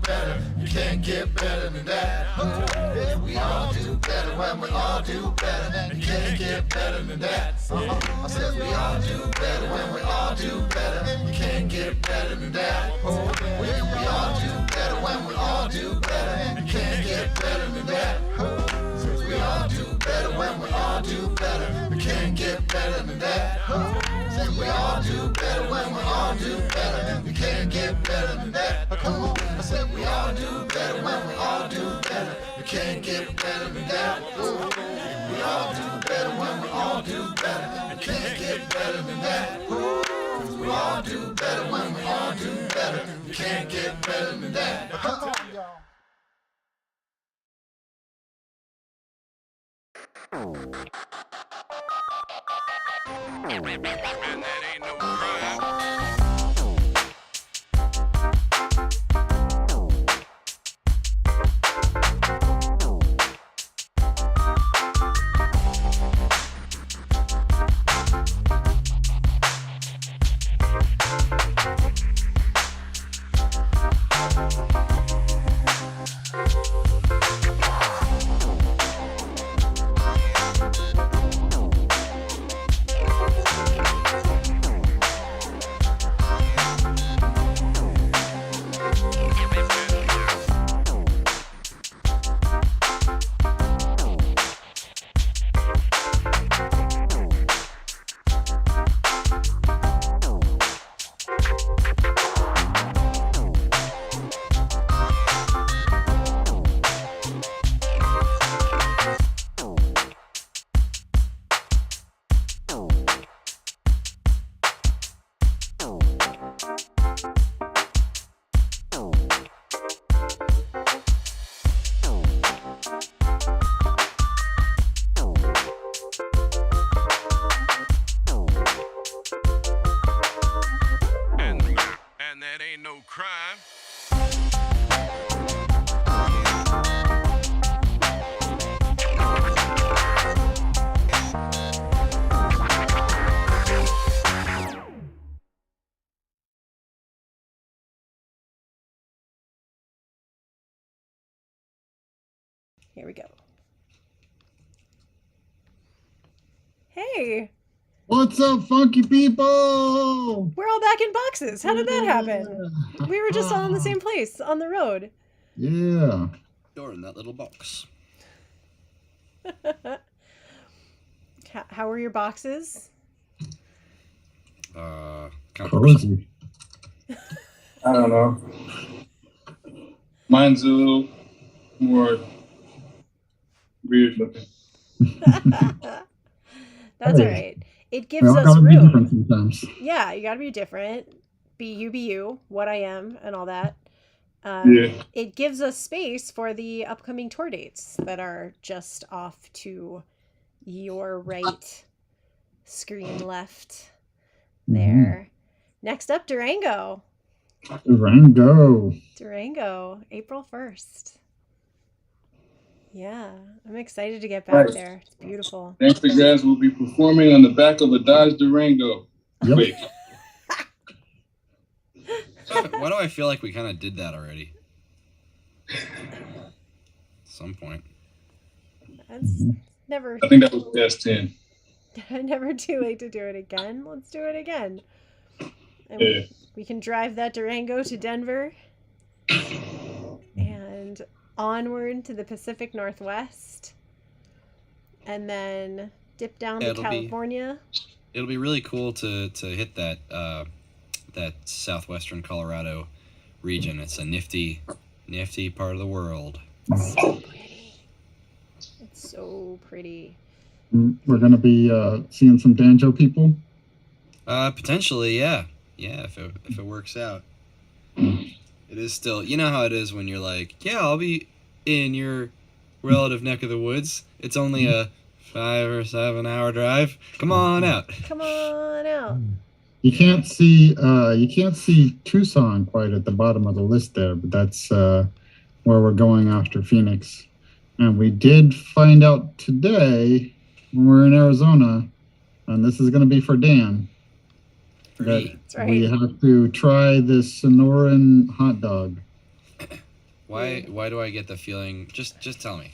better. You can't get better than that. Yeah, we all do better when we all do better. You can't get better than that. I said we all do better when we all do better. You can't get better than that. Yeah, we all do better when we all do better. You can't get better than that. We all do better when we all do better. We can't get better than that. Say we all do better when we all do better. We can't get better than that. Come on. I said we all do better when we all do better. We can't get better than that. We all do better when we all do better. We can't get better than that. We all do better when we all do better. We can't get better than that. Come on, y'all. Man, that ain't no crime. And that ain't no crime. Here we go. Hey, What's up, funky people? we're all back in boxes. How did that happen? We were just all in the same place on the road. Yeah. You're in that little box. How were your boxes? Kind of Cozy. I don't know. Mine's a little more weird looking. That's all Hey. right. It We gives all us gotta be room. different sometimes. Yeah, you gotta be different. Be you, what I am, and all that. Yeah. It gives us space for the upcoming tour dates that are just off to your right, screen left there. Next up, Durango. Durango, April 1st. Yeah, I'm excited to get back Right. there. It's beautiful. Gangstagrass will be performing on the back of a Dodge Durango. Yep. Wait. Why do I feel like we kind of did that already? At some point. That's never I think that was S10. never too late to do it again. Let's do it again. And Yeah. we can drive that Durango to Denver and onward to the Pacific Northwest and then dip down to It'll be- California. It'll be really cool to hit that that southwestern Colorado region. It's a nifty part of the world. So pretty. It's so pretty. We're gonna be seeing some banjo people. Potentially, yeah, if it works out. It is still, you know how it is when you're like, yeah, I'll be in your relative neck of the woods. It's only a 5 or 7 hour drive. Come on out. Come on out. You can't see Tucson quite at the bottom of the list there, but that's where we're going after Phoenix. And we did find out today when we're in Arizona, and this is going to be for Dan, Free. That's right. we have to try this Sonoran hot dog. Why do I get the feeling? Just tell me.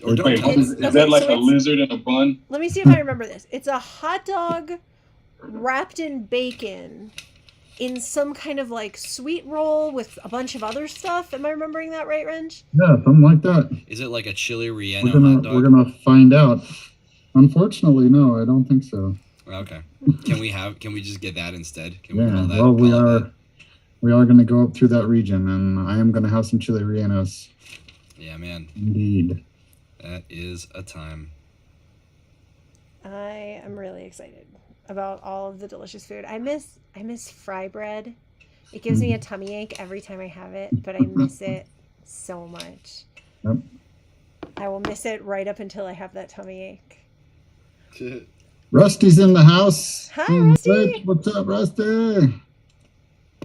Or don't Wait, tell what me. is that like a lizard in a bun? Let me see if I remember this. It's a hot dog wrapped in bacon in some kind of like sweet roll with a bunch of other stuff. Am I remembering that right, Wrench? Yeah, something like that. Is it like a chili We're relleno hot dog? we're gonna find out. Unfortunately, no, I don't think so. Okay. Can we just get that instead? Can we Yeah, call that? well, call it that? we are gonna go up through that region, and I am gonna have some chili rellenos. Yeah, man. Indeed. That is a time. I am really excited about all of the delicious food. I miss fry bread. It gives me a tummy ache every time I have it, but I miss it so much. Yep. I will miss it right up until I have that tummy ache. Rusty's in the house. Hi, Rusty. Rich, what's up, Rusty?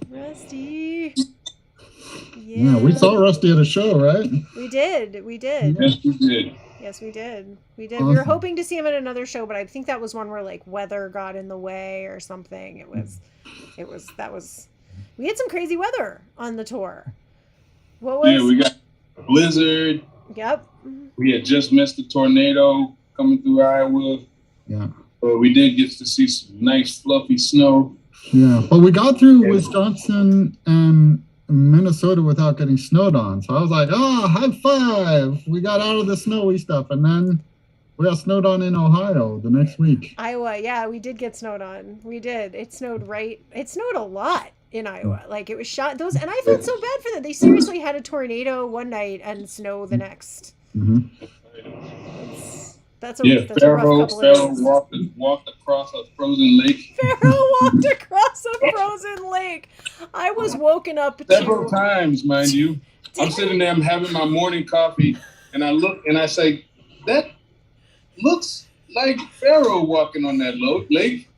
Rusty. Yeah, we saw Rusty at a show, right? We did. Yes, we did. Yes, we did. We did. Awesome. We were hoping to see him at another show, but I think that was one where like weather got in the way or something. We had some crazy weather on the tour. What was? Yeah, we got a blizzard. Yep. We had just missed a tornado coming through Iowa. Yeah. But we did get to see some nice fluffy snow. Yeah. But we got through Wisconsin and Minnesota without getting snowed on. So I was like, oh, high five. We got out of the snowy stuff. And then we got snowed on in Ohio the next week. Iowa, yeah, we did get snowed on. We did. It snowed a lot in Iowa. Like it was and I felt so bad for them. They seriously had a tornado one night and snow the next. Mm-hmm. That's a rough couple of days. walked across a frozen lake. Pharaoh walked across a frozen lake. I was woken up Several times, mind you. I'm sitting there, I'm having my morning coffee, and I look and I say, that looks like Pharaoh walking on that lake.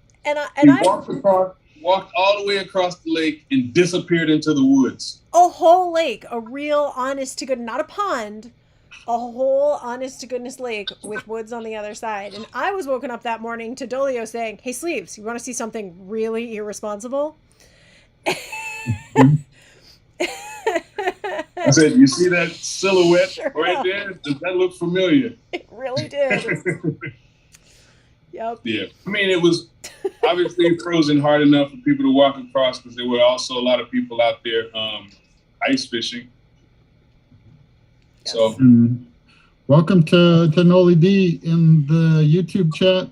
Walked all the way across the lake and disappeared into the woods. A whole lake, a real honest to goodness, not a pond, a whole honest to goodness lake with woods on the other side. And I was woken up that morning to Dolio saying, hey, Sleeves, you want to see something really irresponsible? I said, you see that silhouette right there? Does that look familiar? It really did. Yep. Yeah. I mean, it was obviously frozen hard enough for people to walk across because there were also a lot of people out there ice fishing. Yes. So, welcome to Noli D in the YouTube chat,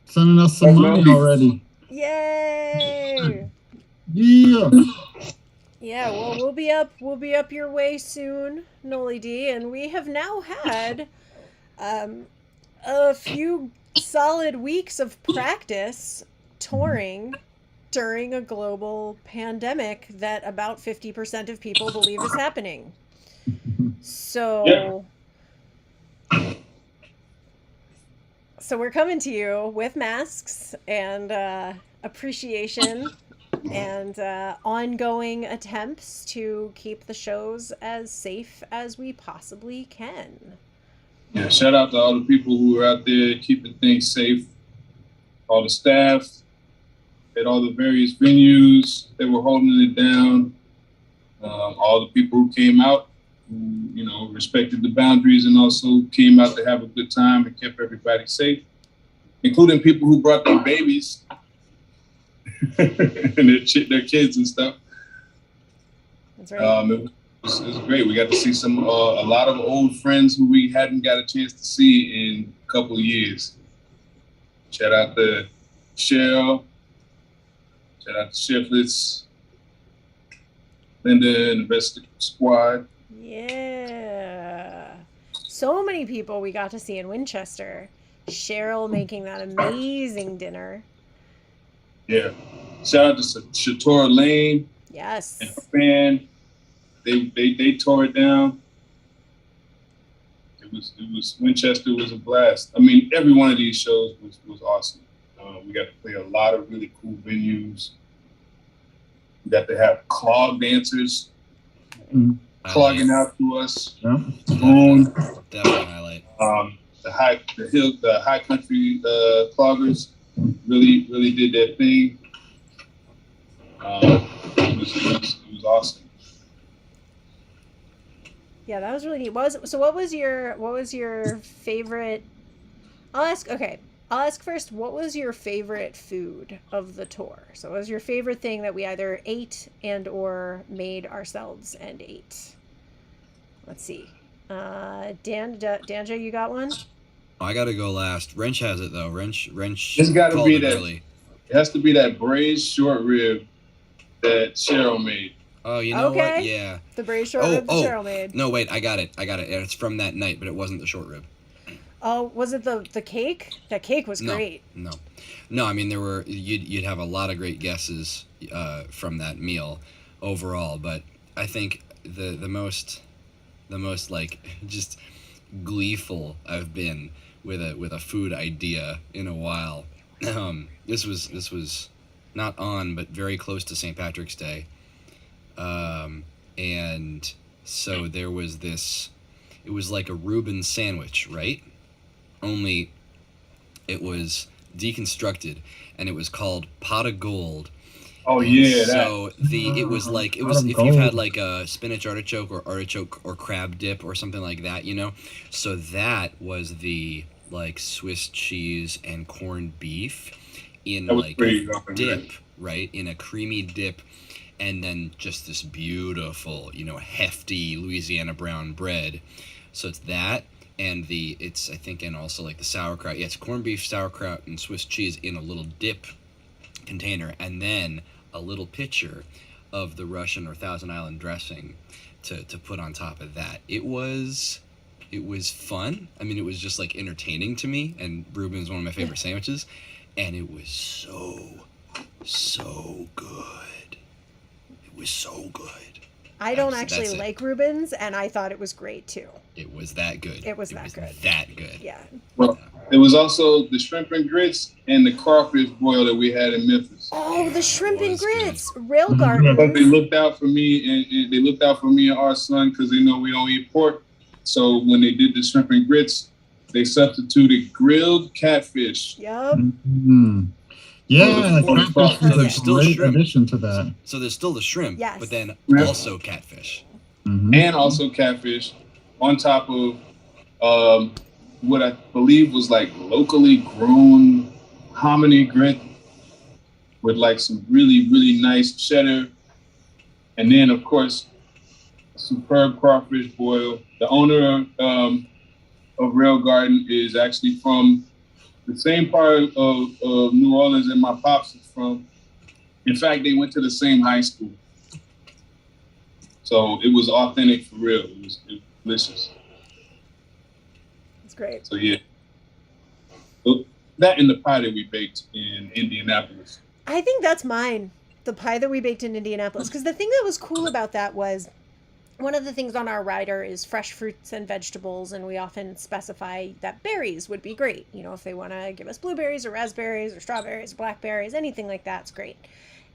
sending us some money already. Yay! Yeah. Yeah, well, we'll be up your way soon, Noli D, and we have now had a few solid weeks of practice touring during a global pandemic that about 50% of people believe is happening. So, so we're coming to you with masks and appreciation and ongoing attempts to keep the shows as safe as we possibly can. yeah, shout out to all the people who are out there keeping things safe, all the staff at all the various venues that were holding it down, all the people who came out, who, respected the boundaries and also came out to have a good time and kept everybody safe, including people who brought their babies and their kids and stuff. That's right. It was great. We got to see a lot of old friends who we hadn't got a chance to see in a couple of years. Shout out to Cheryl. Shout out to Shiflets, Linda, and the rest of the squad. Yeah. So many people we got to see in Winchester. Cheryl making that amazing dinner. Yeah. Shout out to Shatora Lane Yes. and her band. They tore it down. It was Winchester was a blast. I mean, every one of these shows was awesome. We got to play a lot of really cool venues. We got to have clog dancers clogging out to us. Yeah. Definitely highlight. The high country cloggers really did their thing. It was awesome. Yeah, that was really neat. What was your favorite? I'll ask first. What was your favorite food of the tour? So, what was your favorite thing that we either ate and or made ourselves and ate? Let's see. Danja, you got one? I gotta go last. Wrench has it though. Wrench. It's gotta called be it that. early. It has to be that braised short rib that Cheryl made. Oh, you know Okay. what? Yeah. The braised short rib that Cheryl made. No, wait. I got it. It's from that night, but it wasn't the short rib. Oh, was it the cake? That cake was No, great. No. I mean, you'd have a lot of great guesses from that meal overall, but I think the most like just gleeful I've been with a food idea in a while. This was not on, but very close to St. Patrick's Day, and so there was this. It was like a Reuben sandwich, right? Only it was deconstructed, and it was called pot of gold. Oh yeah, so it was if you've had like a spinach artichoke or crab dip or something like that, you know. So that was the like Swiss cheese and corned beef in like a dip, right? In a creamy dip, and then just this beautiful, you know, hefty Louisiana brown bread. So it's that. And it's I think, and also like the sauerkraut. Yeah, it's corned beef, sauerkraut, and Swiss cheese in a little dip container, and then a little pitcher of the Russian or Thousand Island dressing to put on top of that. It was fun. I mean, it was just like entertaining to me, and Reuben's one of my favorite sandwiches, and it was so good. It was so good. I don't actually like Reuben's, and I thought it was great too. It was that good. It was that good. Yeah. Well, it was also the shrimp and grits and the crawfish boil that we had in Memphis. Oh, the shrimp and grits, But Railgarden. they looked out for me, and they looked out for me and our son because they know we don't eat pork. So when they did the shrimp and grits, they substituted grilled catfish. Yep. Mm-hmm. Yeah, catfish So is there's a still great shrimp. addition to that. So there's still the shrimp, Yes. but then also catfish. Mm-hmm. And also catfish on top of what I believe was like locally grown hominy grit with like some really, really nice cheddar. And then, of course, superb crawfish boil. The owner of Rail Garden is actually from the same part of New Orleans that my pops is from. In fact, they went to the same high school. So it was authentic for real. It was delicious. It's great. So yeah. So that and the pie that we baked in Indianapolis. I think that's mine. The pie that we baked in Indianapolis. Because the thing that was cool about that was one of the things on our rider is fresh fruits and vegetables, and we often specify that berries would be great. You know, if they want to give us blueberries or raspberries or strawberries or blackberries, anything like that's great.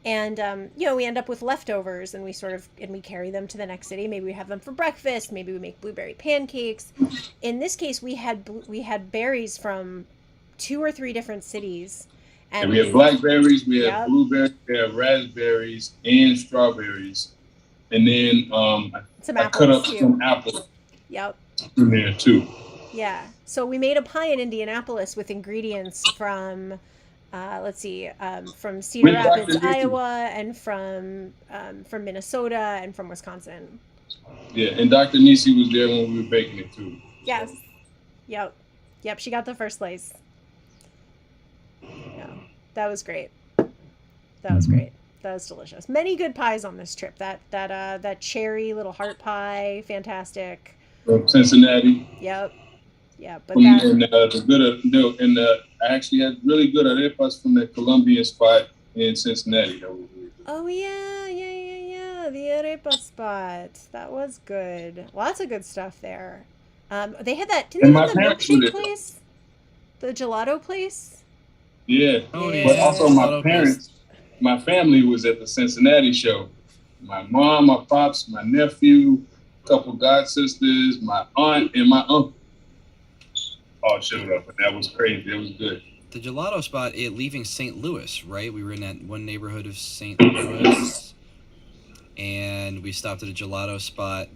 And, you know, we end up with leftovers, and we carry them to the next city. Maybe we have them for breakfast. Maybe we make blueberry pancakes. In this case, we had berries from 2 or 3 different cities. And we had blackberries, we had blueberries, we had raspberries and strawberries. And then I cut up some apples in there too. Yeah. So we made a pie in Indianapolis with ingredients from from Cedar Rapids, Iowa, and from Minnesota and from Wisconsin. Yeah, and Dr. Nisi was there when we were baking it too. Yes. Yep. She got the first slice. Yeah, that was great. That was delicious. Many good pies on this trip. That cherry little heart pie, fantastic. From Cincinnati. Yep. Yeah, but I actually had really good arepas from the Colombian spot in Cincinnati. That was really good. Oh yeah, the arepa spot. That was good. Lots of good stuff there. They had that. Didn't they have the milkshake place? The gelato place. Yeah. Oh, yeah. But also my family was at the Cincinnati show. My mom, my pops, my nephew, a couple god sisters, my aunt, and my uncle all showed up, and that was crazy. It was good. The gelato spot, leaving St. Louis, right? We were in that one neighborhood of St. Louis, and we stopped at a gelato spot,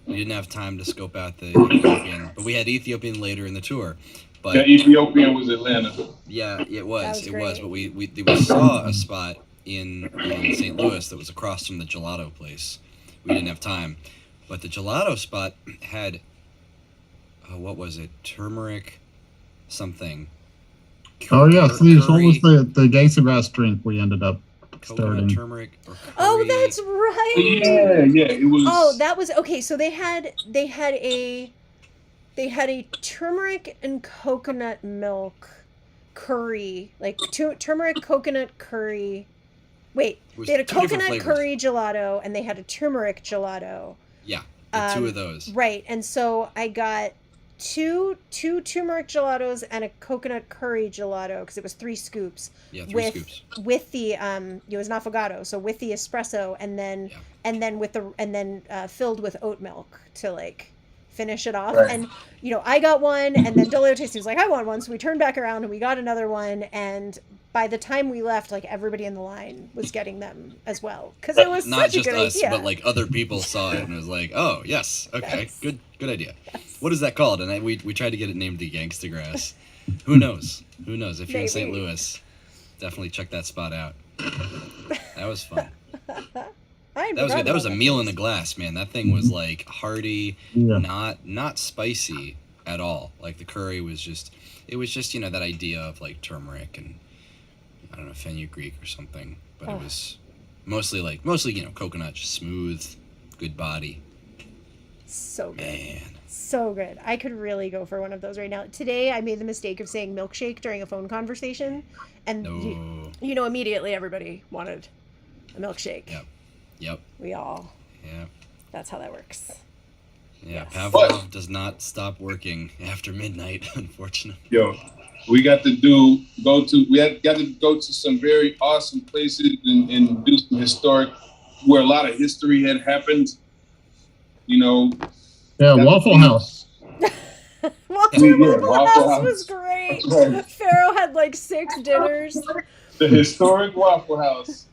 We didn't have time to scope out the Ethiopian, but we had Ethiopian later in the tour. But The Ethiopian was Atlanta. yeah, it That was. was It was. great. But we saw a spot in St. Louis that was across from the gelato place. We didn't have time, but the gelato spot had what was it? Turmeric, something. Oh yeah, please. What was Curry, the Gangstagrass drink we ended up coconut starting? turmeric or curry? Oh, that's right. Yeah, it was. Oh, that was okay. So they had a turmeric and coconut milk curry, like turmeric coconut curry. Wait, It was they had a two different coconut flavors. curry gelato and they had a turmeric gelato. Yeah, the two of those. Right, and so I got two turmeric gelatos and a coconut curry gelato because it was 3 scoops. Yeah, 3 with scoops. with the it was an affogato, so with the espresso and then filled with oat milk to like finish it off. Right. And I got one, and then Dolio tasted was like, I want one, so we turned back around and we got another one, and by the time we left, like everybody in the line was getting them as well because it was Not such a just good us, idea. but like other people saw it and was like, "Oh, yes, okay, Yes. good idea." What is that called? And we tried to get it named the Gangstagrass. Who knows? Who knows? If you're in St. Maybe. Louis, definitely check that spot out. That was fun. I That was forgot good. That was a about meal in a glass, man. That thing was like hearty, Yeah. not spicy at all. Like the curry was just, it was just that idea of like turmeric and I don't know, fenugreek or something. But it was mostly coconut, just smooth, good body. So good. Man. So good. I could really go for one of those right now. Today, I made the mistake of saying milkshake during a phone conversation, and No. immediately everybody wanted a milkshake. Yep. We all. Yeah. That's how that works. Yeah. Yes. Pavlov does not stop working after midnight, unfortunately. Yo, we got to got to go to some very awesome places and do some historic, where a lot of history had happened. Yeah, That- Waffle House. Waffle Waffle House was House. great. Right. Pharaoh had like 6 dinners. The historic Waffle House.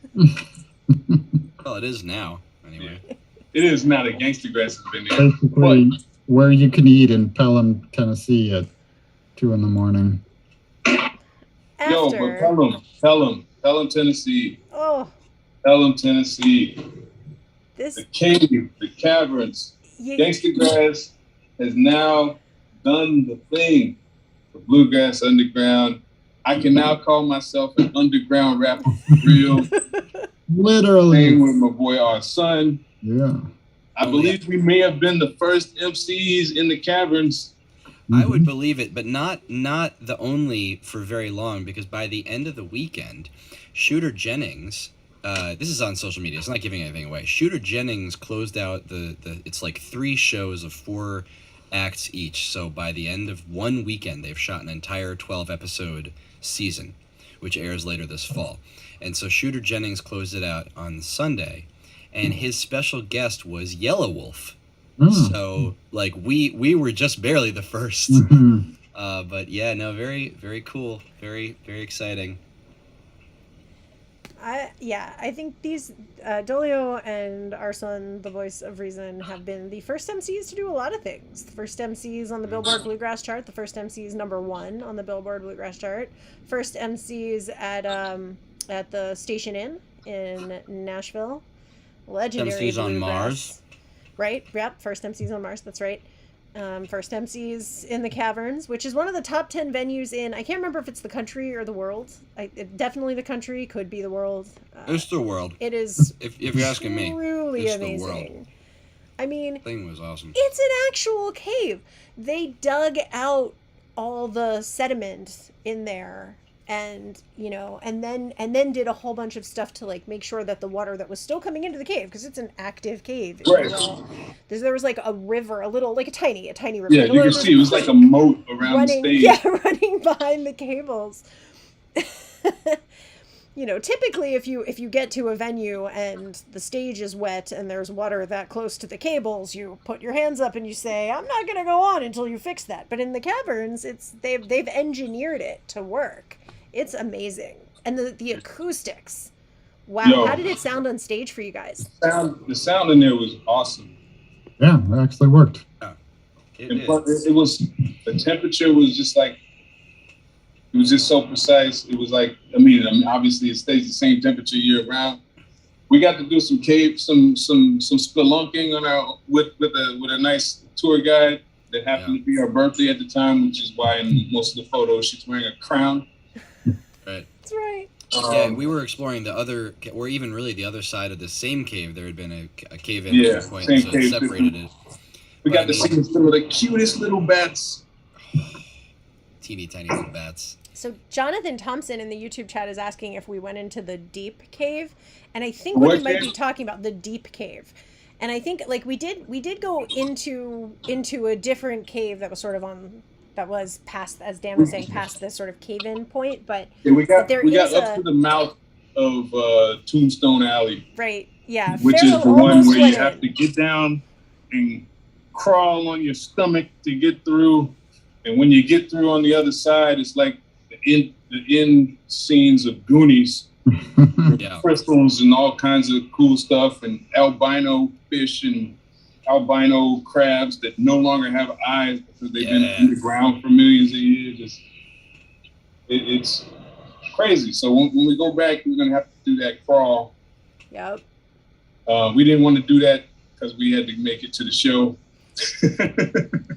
Well, it is now, anyway. It is not a Gangstagrass has been there. Basically, where you can eat in Pelham, Tennessee at 2 a.m. Yo, but Pelham, Tennessee. Oh, Pelham, Tennessee. this. The cave, the caverns. You, Gangstagrass has now done the thing. The bluegrass underground. I can now call myself an underground rapper for real. Literally. Playing with my boy, our son. Yeah. I believe we may have been the first MCs in the caverns. I would believe it, but not the only for very long, because by the end of the weekend, Shooter Jennings, this is on social media, it's not giving anything away. Shooter Jennings closed out the it's like 3 shows of 4 acts each. So by the end of one weekend, they've shot an entire 12-episode season, which airs later this fall. And so Shooter Jennings closed it out on Sunday, and his special guest was Yellow Wolf. Oh. So like we were just barely the first. Mhm. But yeah, no, very, very cool. Very, very exciting. I think these Dolio and our son, the voice of reason, have been the first MCs to do a lot of things. The first MCs on the Billboard Bluegrass chart. The first MCs #1 on the Billboard Bluegrass chart. First MCs at the Station Inn in Nashville. Legendary MCs on bluegrass. Mars. Right. Yep. First MCs on Mars. That's right. First MCs in the Caverns, which is one of the top 10 venues in, I can't remember if it's the country or the world. Definitely the country, could be the world. It's the world. It is If you're asking me, truly it's amazing. the world. I mean, Thing was awesome. it's an actual cave. They dug out all the sediment in there, and and then did a whole bunch of stuff to like make sure that the water that was still coming into the cave, because it's an active cave, if you Right. will. There was like a river, a tiny river. Yeah, Like a you can little see it was like a moat around running, the stage. yeah, running behind the cables. Typically if you get to a venue and the stage is wet and there's water that close to the cables, you put your hands up and you say, I'm not going to go on until you fix that. But in the Caverns, they've engineered it to work. It's amazing. And the acoustics. Wow. Yo. How did it sound on stage for you guys? The sound in there was awesome. Yeah, it actually worked. It was, the temperature was just like, it was just so precise. It was like, I mean, obviously it stays the same temperature year round. We got to do some spelunking on our with a nice tour guide that happened to be our birthday at the time, which is why in most of the photos she's wearing a crown. Right. That's right. Yeah, we were exploring the other, or even really the other side of the same cave. There had been a cave in Yeah, at one point, same so it cave separated it. We got to see some of the cutest little bats. Teeny tiny little bats. So Jonathan Thompson in the YouTube chat is asking if we went into the deep cave, and I think what he might be talking about, the deep cave. And I think like we did go into a different cave that was sort of on, that was past, as Dan was saying, past this sort of cave-in point, but yeah, we got to the mouth of Tombstone Alley. Right. Yeah. Which Pharaoh is the one where you went have in. to get down and crawl on your stomach to get through. And when you get through on the other side, it's like the end scenes of Goonies. Yeah. Crystals and all kinds of cool stuff, and albino fish and albino crabs that no longer have eyes because they've been underground for millions of years. It's crazy. So when we go back, we're gonna have to do that crawl. Yep. We didn't want to do that because we had to make it to the show.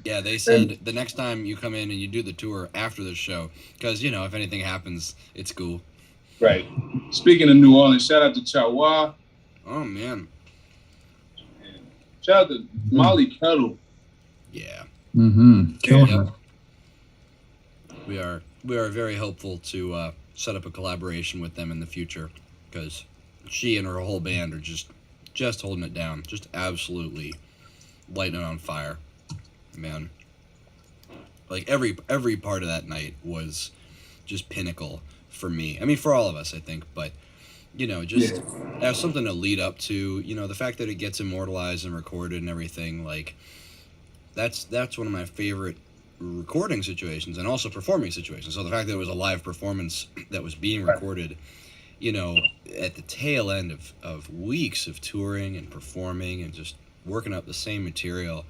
Yeah, they said the next time you come in and you do the tour after the show, because you know if anything happens, it's cool. Right. Speaking of New Orleans, shout out to Chawa. Oh man. Shout out to Molly Petal. Yeah. Mm-hmm. Yep. We are very hopeful to set up a collaboration with them in the future, because she and her whole band are just holding it down, just absolutely lighting it on fire, man. Like every part of that night was just Pinnacle for me. I mean, for all of us, I think, but you know, just as something to lead up to, you know, the fact that it gets immortalized and recorded and everything, like that's one of my favorite recording situations and also performing situations. So the fact that it was a live performance that was being recorded, you know, at the tail end of weeks of touring and performing and just working up the same material,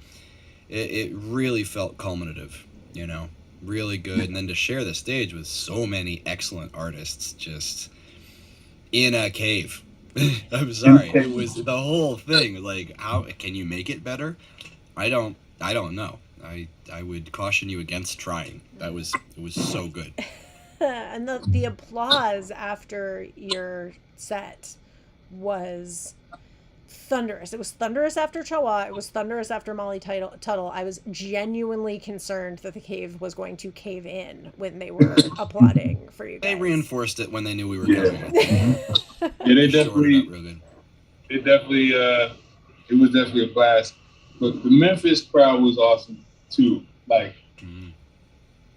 it really felt culminative, you know, really good. And then to share the stage with so many excellent artists just in a cave. I'm sorry, it was the whole thing. Like, how can you make it better? I don't know. I would caution you against trying. It was so good. And the applause after your set was thunderous. It was thunderous after Chawa. It was thunderous after Molly Tuttle. I was genuinely concerned that the cave was going to cave in when they were applauding for you guys. They reinforced it when they knew we were coming. They definitely. It was definitely a blast. But the Memphis crowd was awesome too. Like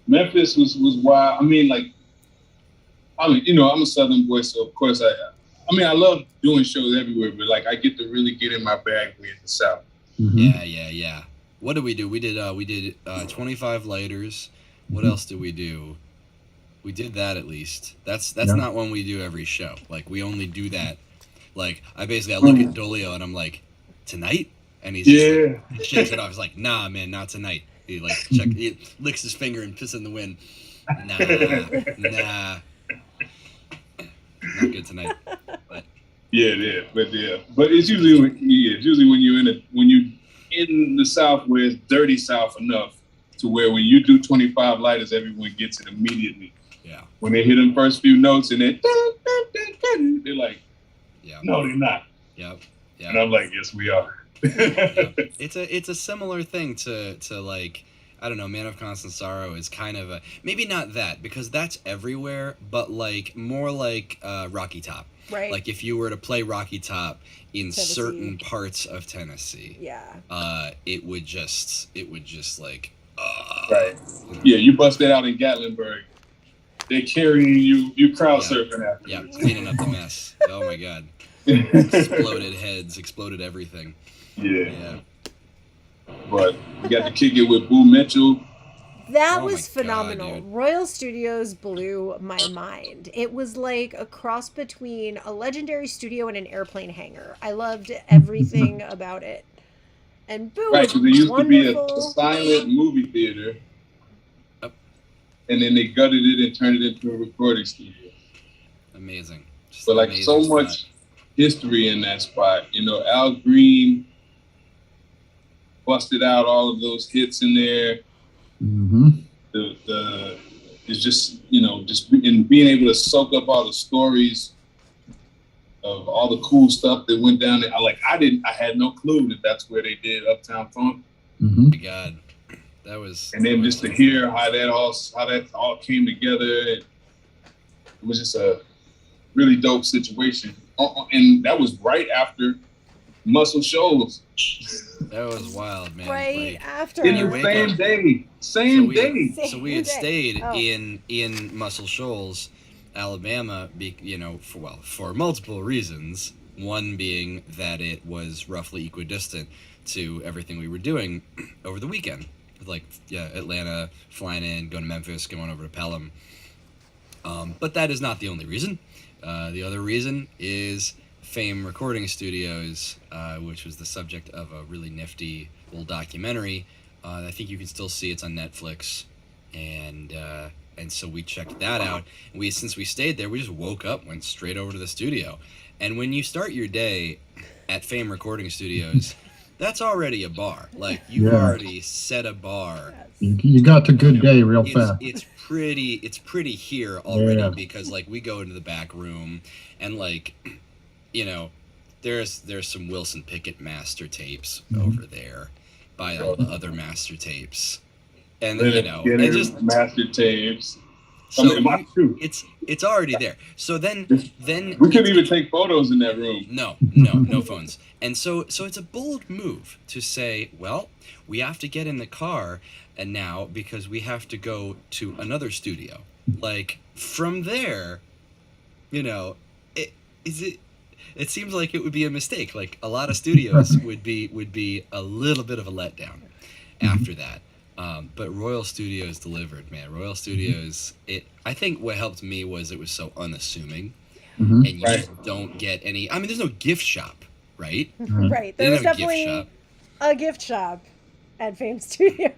Memphis was wild. I mean, you know, I'm a Southern boy, so of course I love doing shows everywhere, but like I get to really get in my bag in the South. Mm-hmm. Yeah. What did we do? We did 25 lighters. What else did we do? We did that at least. That's not one we do every show. Like we only do that. Like I look at Dolio and I'm like, tonight? And he's just like, shakes it off. He's like, nah, man, not tonight. He he licks his finger and pisses in the wind. Nah. Not good tonight. But but it's usually when you're in the South where it's dirty South enough to where when you do 25 lighters, everyone gets it immediately. Yeah. When they hit them first few notes and they're like, no, they're not. Yep. And I'm like, yes, we are. It's a similar thing to like, I don't know, Man of Constant Sorrow is kind of maybe not that because that's everywhere, but like more like Rocky Top. Right. Like if you were to play Rocky Top in Tennessee. certain parts of Tennessee, it would just like right. Yeah, you bust that out in Gatlinburg. They're carrying you crowd surfing after. Yeah, cleaning up the mess. Oh my God. Exploded heads, exploded everything. Yeah. But we got to kick it with Boo Mitchell. That was phenomenal. God, Royal Studios blew my mind. It was like a cross between a legendary studio and an airplane hangar. I loved everything about it. And boom, Right, because there used to be a wonderful. silent movie theater, Yep. and then they gutted it and turned it into a recording studio. Amazing. Just But like amazing so spot. much history in that spot. You know, Al Green busted out all of those hits in there. Mm-hmm. The it's just, you know, just in being able to soak up all the stories of all the cool stuff that went down there. I had no clue that that's where they did Uptown Funk. Mm-hmm. My God, that was. And then just to hear how that all came together, it was just a really dope situation. And that was right after Muscle Shoals. That was wild, man. Right Like, after. In you the wake same up- day. Same day. So we had Same stayed day. Oh. in Muscle Shoals, Alabama, for multiple reasons. One being that it was roughly equidistant to everything we were doing over the weekend. Like, yeah, Atlanta, flying in, going to Memphis, going over to Pelham. But that is not the only reason. The other reason is Fame Recording Studios, which was the subject of a really nifty little documentary. I think you can still see it's on Netflix, and so we checked that out. And since we stayed there, we just woke up, went straight over to the studio. And when you start your day at Fame Recording Studios, that's already a bar. Like, you've Yeah. already set a bar. You got to good day real fast. It's pretty here already, Yeah. because like we go into the back room and like, you know, there's some Wilson Pickett master tapes over there by all the other master tapes, and you know, it just master tapes. so Mine too. it's already there. So then We couldn't even take photos in that room. no phones. And so it's a bold move to say, well, we have to get in the car and now because we have to go to another studio. Like, from there, you know, it seems like it would be a mistake. Like, a lot of studios would be a little bit of a letdown after that. But Royal Studios delivered, man. Royal Studios, I think what helped me was it was so unassuming. Mhm. And you just don't get any. I mean, there's no gift shop, right? Right. There They was don't have a gift definitely shop. a gift shop at Fame Studios.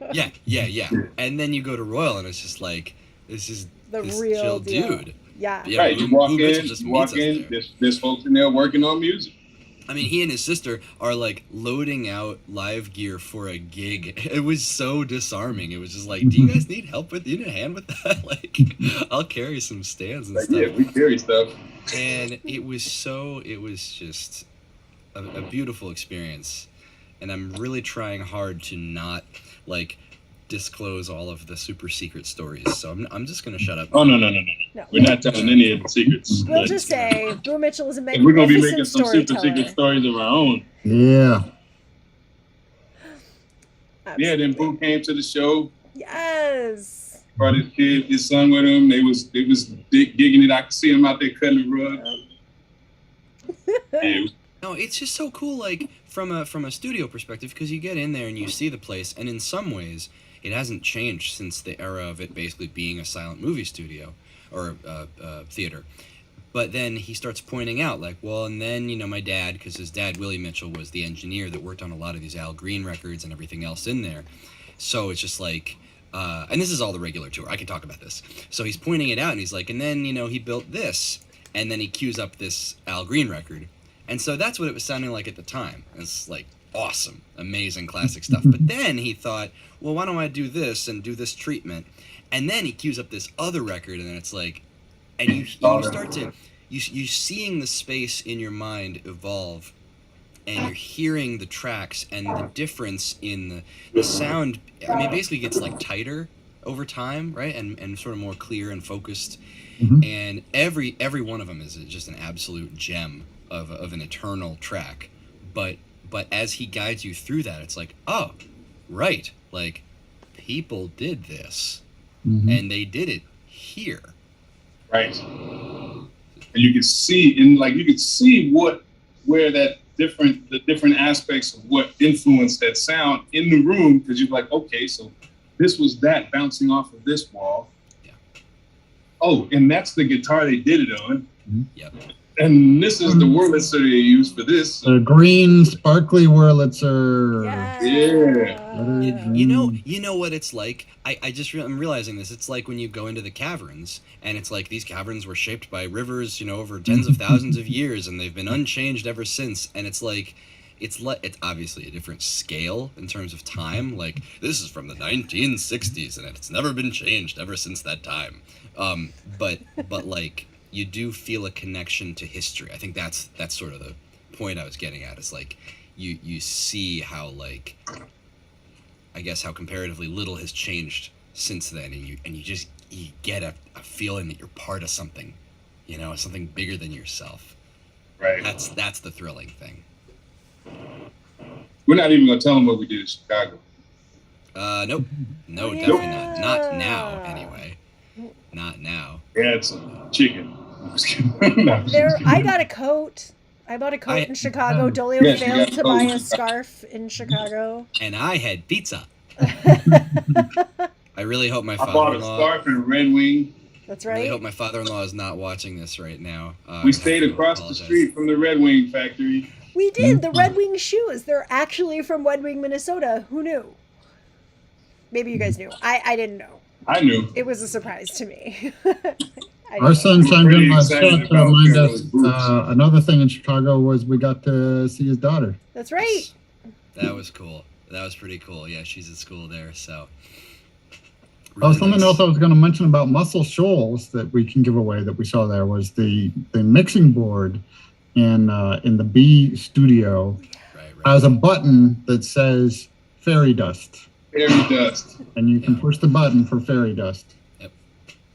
Yeah. And then you go to Royal, and it's just like, this is The this real chill deal. dude. Yeah. Yeah, Right, you Boo walk Mitchell in, just meets us there. there's folks in there working on music. I mean, he and his sister are like loading out live gear for a gig. It was so disarming. It was just like, do you guys need help with? You need a hand with that? Like, I'll carry some stands and Like, stuff. yeah, we carry stuff. And it was just a beautiful experience. And I'm really trying hard to not like disclose all of the super secret stories. So I'm just gonna shut up. Oh no. No. We're not telling any of the secrets. We'll but just say Boo Mitchell is a we're gonna be making magnificent some super secret storyteller. stories of our own. Yeah. Yeah, then Boo came to the show, Yes. brought his son with him. They was gigging it. I could see him out there cutting the rug. Yeah, No, it's just so cool, like from a studio perspective, because you get in there and you see the place, and in some ways, it hasn't changed since the era of it basically being a silent movie studio or theater. But then he starts pointing out, like, well, and then, you know, my dad, because his dad, Willie Mitchell, was the engineer that worked on a lot of these Al Green records and everything else in there. So it's just like, and this is all the regular tour. I can talk about this. So he's pointing it out, and he's like, and then, you know, he built this, and then he cues up this Al Green record. And so that's what it was sounding like at the time. It's like awesome, amazing classic stuff. But then he thought, well, why don't I do this and do this treatment? And then he cues up this other record, and then it's like, and you start to, you're seeing the space in your mind evolve, and you're hearing the tracks and the difference in the sound. I mean, it basically gets like tighter over time, right? And sort of more clear and focused. Mhm. And every one of them is just an absolute gem of an eternal track. But as he guides you through that, it's like, oh, right, like people did this, and they did it here. right. And you can see where the different aspects of what influenced that sound in the room, because you're like, okay, so this was that bouncing off of this wall. Yeah. Oh, and that's the guitar they did it on. Yep. And this is the Wurlitzer they use for this. The green sparkly Wurlitzer. Yeah. You know what it's like. I'm realizing this. It's like when you go into the caverns, and it's like these caverns were shaped by rivers, over tens of thousands of years, and they've been unchanged ever since. And it's obviously a different scale in terms of time. Like, this is from the 1960s, and it's never been changed ever since that time. But like, you do feel a connection to history. I think that's sort of the point I was getting at. Is like, you see how, like, I guess how comparatively little has changed since then, and you get a feeling that you're part of something, something bigger than yourself. Right. That's the thrilling thing. We're not even gonna tell them what we did in Chicago. Nope. No, definitely not. Not now, anyway. Not now. Yeah, it's chicken. I'm just kidding. No, I'm just kidding. I got a coat. I bought a coat in Chicago. Dolio Yes, you failed got to a coat. buy a scarf in Chicago. And I had pizza. I really hope my I bought a father-in-law. scarf and a Red Wing. That's I really right. hope my father-in-law is not watching this right now. We stayed across the street from the Red Wing factory. We did. The Red Wing shoes. They're actually from Red Wing, Minnesota. Who knew? Maybe you guys knew. I didn't know. I knew. It was a surprise to me. Our son chimed in last chat excited to about remind those us boots. another thing in Chicago was we got to see his daughter. That's right. That was cool. That was pretty cool. Yeah, she's at school there, so. Something else I was going to mention about Muscle Shoals that we can give away that we saw there was the mixing board in the B studio Right. has a button that says fairy dust, Fairy dust. and you can push the button for fairy dust.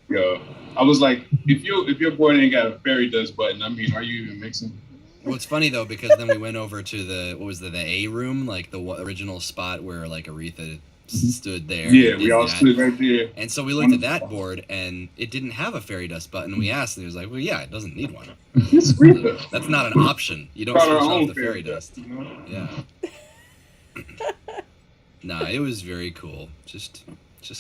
Yo, I was like, if your boy ain't got a fairy dust button, I mean, are you even mixing? Well, it's funny though, because then we went over to the A room, like the original spot where like Aretha stood there. Yeah, and we did all that. stood right there. And so we looked at that board, and it didn't have a fairy dust button. We asked, and he was like, "Well, yeah, it doesn't need one. It's Aretha. That's not an option. You don't Brought switch our off own the fairy dust." you know? Yeah. Nah, it was very cool. Just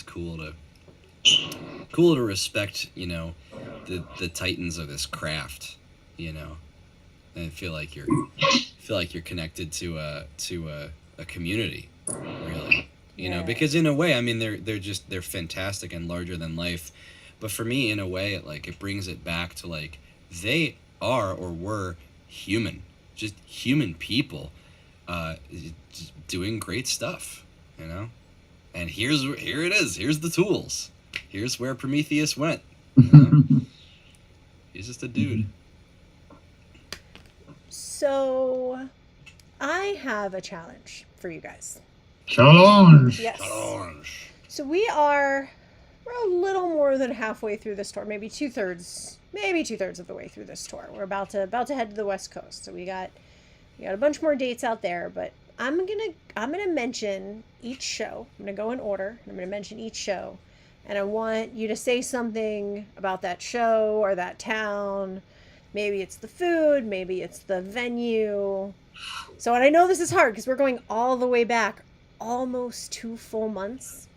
cool to respect, the titans of this craft, and feel like you're connected to a community, really, Yeah. because in a way, I mean, they're fantastic and larger than life, but for me, in a way, it brings it back to like they are or were human, just human people, just doing great stuff, and here it is. Here's the tools. Here's where Prometheus went. He's just a dude. So, I have a challenge for you guys. Challenge. Yes. Orange. So we're a little more than halfway through this tour, maybe two-thirds of the way through this tour. We're about to head to the West Coast. So we got a bunch more dates out there, but I'm gonna mention each show. I'm gonna go in order. I'm gonna mention each show, and I want you to say something about that show or that town. Maybe it's the food, maybe it's the venue. So, and I know this is hard because we're going all the way back, almost 2 full months.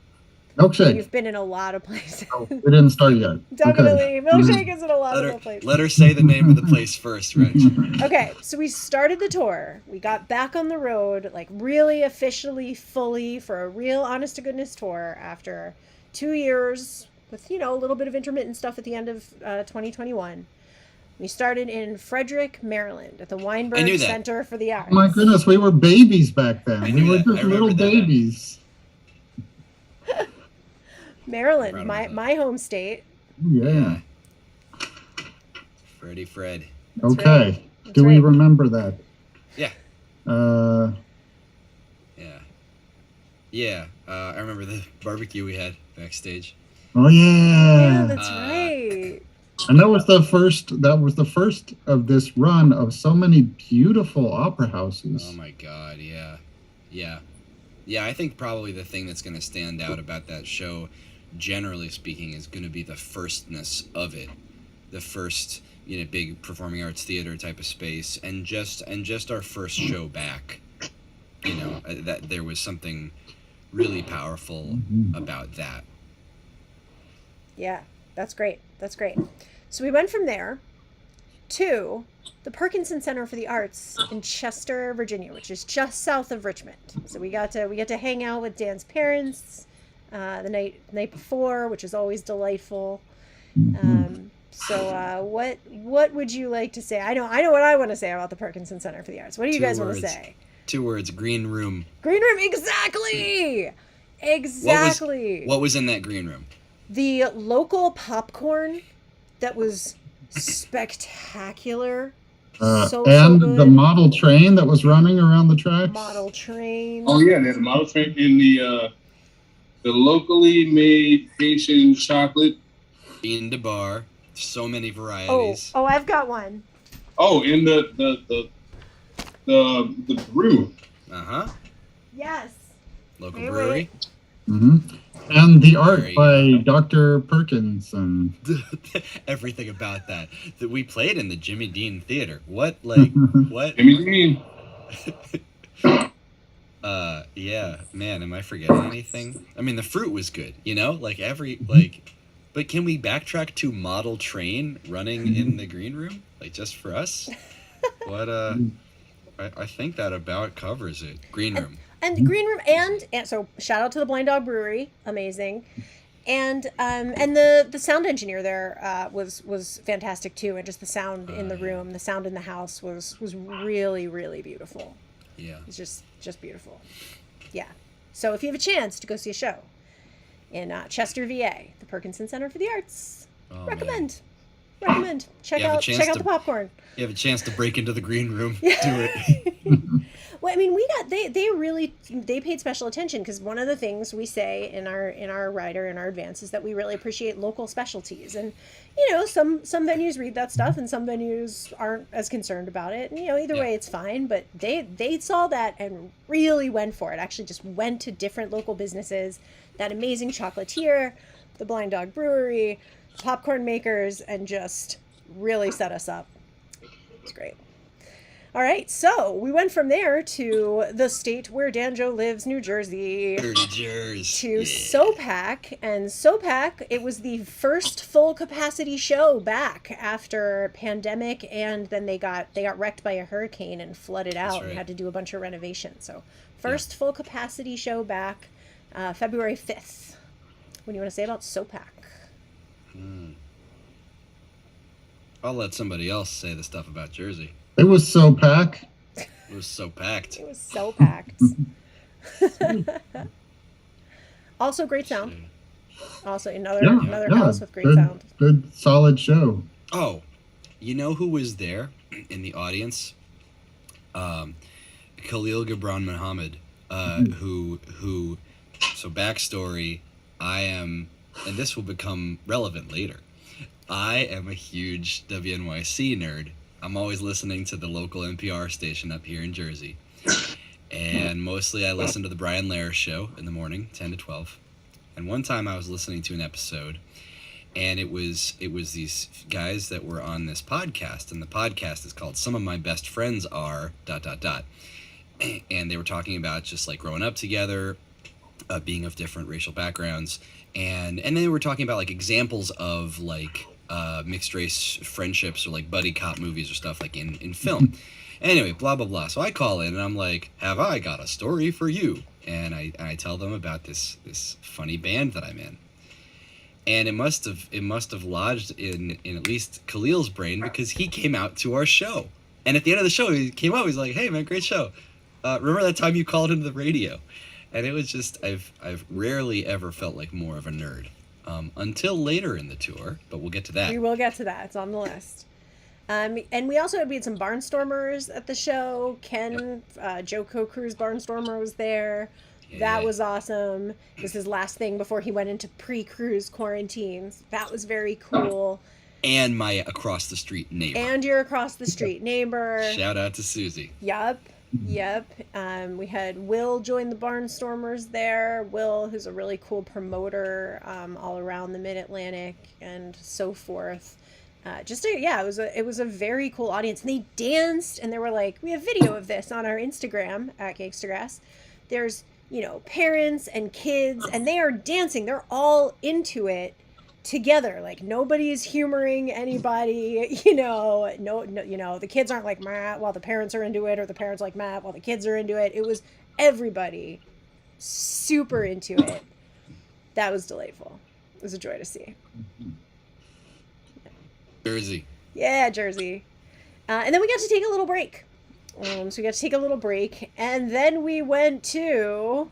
Milkshake. You've been in a lot of places. Oh, we didn't start yet. Definitely. Milkshake is in a lot of places. Let her say the name of the place first, Rich. Okay, so we started the tour. We got back on the road, like really officially, fully for a real honest to goodness tour after 2 years with, a little bit of intermittent stuff at the end of 2021. We started in Frederick, Maryland at the Weinberg knew that. Center for the Arts. Oh my goodness, we were babies back then. I We knew were that. just I remember little that. babies. Maryland, Proud of my, that. my home state. Yeah. Freddie Fred. That's Okay. right. That's Do we right. remember that? Yeah. Uh, Yeah. Yeah. I remember the barbecue we had backstage. oh Yeah, yeah. that's right. And that was the first of this run of so many beautiful opera houses. Oh my God. Yeah. Yeah. Yeah. I think probably the thing that's going to stand out about that show, generally speaking, is going to be the firstness of it. The first, big performing arts theater type of space, and just our first show back. That there was something really powerful about that. Yeah, that's great. That's great. So we went from there to the Perkinson Center for the Arts in Chester, Virginia, which is just south of Richmond. So we got to hang out with Dan's parents the night before, which is always delightful. So what would you like to say? I know what I want to say about the Perkinson Center for the Arts. What do you guys want to say? 2 words: green room. Green room, exactly. Exactly. What was in that green room? The local popcorn that was spectacular. So good. The model train that was running around the tracks. Model train. Oh yeah, there's a model train in the locally made Haitian chocolate. Bean to bar. So many varieties. Oh, I've got one. Oh, in the brew. Yes. Local Wait. brewery. And the art by Dr. Perkinson. Everything about that we played in the Jimmy Dean Theater. What? Jimmy Dean. Yeah, man, am I forgetting anything? I mean, the fruit was good, but can we backtrack to model train running in the green room? Just for us? What, I think that about covers it. Green room. And the green room, and so shout out to the Blind Dog Brewery, amazing, and the sound engineer there was fantastic too, and just the sound in the room, the sound in the house was really, really beautiful. Yeah, it's just beautiful. Yeah, so if you have a chance to go see a show in Chester, VA, the Perkinson Center for the Arts, recommend. Check out the popcorn. You have a chance to break into the green room. Do it. Well, I mean, they paid special attention, because one of the things we say in our rider, in our advance, is that we really appreciate local specialties, and some venues read that stuff and some venues aren't as concerned about it, and either way it's fine, but they saw that and really went for it. Actually just went to different local businesses, that amazing chocolatier, the Blind Dog Brewery, popcorn makers, and just really set us up. It's great. All right, so we went from there to the state where Danjo lives, New Jersey. Dirty Jersey. To SoPac, and SoPac, it was the first full capacity show back after pandemic, and then they got wrecked by a hurricane and flooded out and had to do a bunch of renovations. So first full capacity show back, February 5th. What do you want to say about SoPac? I'll let somebody else say the stuff about Jersey. It was so packed. It was so packed. It was so packed. Also, great sound. Also, another house with great sound. Good, solid show. Oh, you know who was there in the audience? Khalil Gibran Muhammad, who. So backstory: I am, and this will become relevant later. I am a huge WNYC nerd. I'm always listening to the local NPR station up here in Jersey. And mostly I listen to the Brian Lehrer show in the morning, 10 to 12. And one time I was listening to an episode, and it was these guys that were on this podcast, and the podcast is called Some of My Best Friends Are ... And they were talking about just growing up together, being of different racial backgrounds, and they were talking about examples of mixed race friendships, or buddy cop movies or stuff in film. Anyway, blah blah blah. So I call in and I'm like, "Have I got a story for you?" And I tell them about this funny band that I'm in. And it must have lodged in at least Khalil's brain, because he came out to our show. And at the end of the show, he came out. He's like, "Hey man, great show. Remember that time you called into the radio?" And it was just, I've rarely ever felt like more of a nerd. Until later in the tour, but we'll get to that. We will get to that. It's on the list. And we had some Barnstormers at the show. Ken, Joe Co-Crew's Barnstormer was there. Yeah. That was awesome. It was his last thing before he went into pre-cruise quarantines. That was very cool. And my across the street neighbor. And your across the street neighbor. Shout out to Susie. Yep. We had Will join the Barnstormers there. Will, who's a really cool promoter all around the Mid-Atlantic and so forth. It was a very cool audience. And they danced, and they were like, we have video of this on our Instagram at Gangstagrass. There's, parents and kids, and they are dancing. They're all into it. together. Like nobody's humoring anybody, no, the kids aren't like meh while the parents are into it, or the parents like meh while the kids are into it. It was everybody super into it. That was delightful. It was a joy to see. Jersey. Yeah, Jersey. And then we got to take a little break. So we got to take a little break, and then we went to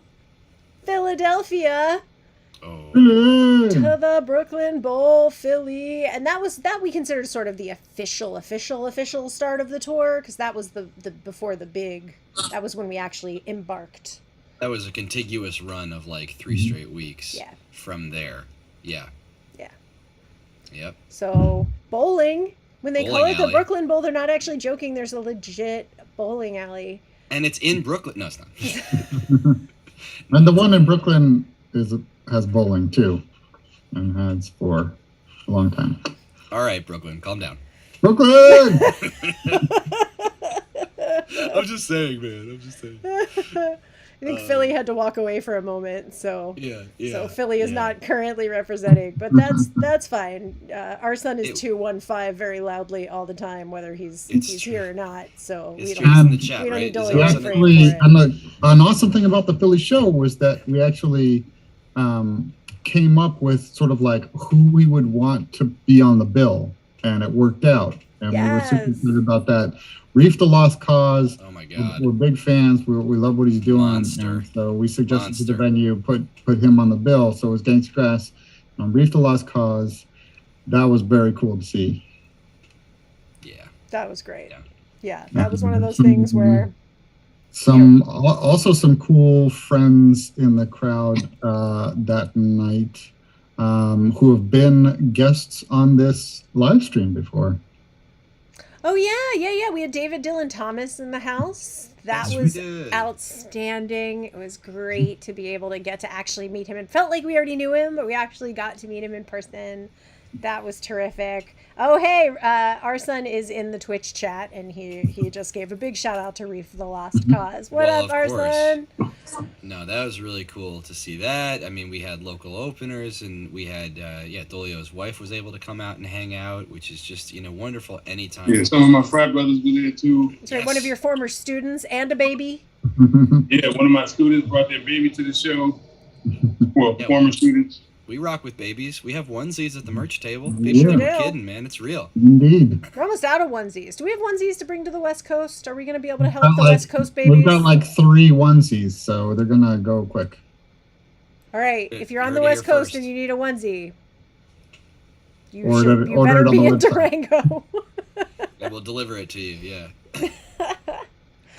Philadelphia. Oh. To the Brooklyn Bowl, Philly, and that we considered sort of the official start of the tour, because that was the before the big. That was when we actually embarked. That was a contiguous run of like 3 straight weeks. Yeah. From there. Yeah. Yeah. Yep. So bowling, when they call it the alley. Brooklyn Bowl, they're not actually joking. There's a legit bowling alley. And it's in Brooklyn. No, it's not. And the one in Brooklyn has bowling too, and has for a long time. All right, Brooklyn, calm down. Brooklyn! I'm just saying, man. I'm just saying. I think Philly had to walk away for a moment, so Yeah. so Philly is not currently representing, but that's fine. Our son is 215 very loudly all the time, whether he's here or not. So It's we true. It's in the don't chat, we don't right? need to Is look there out something- for it. And an awesome thing about the Philly show was that we actually came up with sort of like who we would want to be on the bill, and it worked out. And we were super excited about that. Reef the Lost Cause. Oh my God. We're big fans. We love what he's doing. Monster. And so we suggested to the Monster. venue put him on the bill. So it was Gangstagrass, Reef the Lost Cause. That was very cool to see. Yeah. That was great. Yeah. Yeah, that was one of those things where Also some cool friends in the crowd that night who have been guests on this live stream before. Oh yeah. We had David Dylan Thomas in the house. That Yes, we was did. outstanding. It was great to be able to get to actually meet him. It felt like we already knew him, but we actually got to meet him in person. That was terrific. Oh, hey, our son is in the Twitch chat, and he just gave a big shout out to Reef the Lost Cause. What Well, up, of our course. son? No, that was really cool to see that. I mean, we had local openers, and we had, Dolio's wife was able to come out and hang out, which is just, wonderful anytime. Yeah, some of my frat brothers were there too. That's right, one of your former students and a baby. Yeah, one of my students brought their baby to the show. Well, Yeah. former students. We rock with babies. We have onesies at the merch table. Yeah. People We are do. kidding, man. It's real. Indeed. We're almost out of onesies. Do we have onesies to bring to the West Coast? Are we going to be able to help Got the like- West Coast babies? We've got like 3 onesies, so they're gonna go quick. All right, Good. if you're on You the heard it West here Coast first. and you need a onesie, you Order better it on be the in website. Durango. I will deliver it to you. Yeah.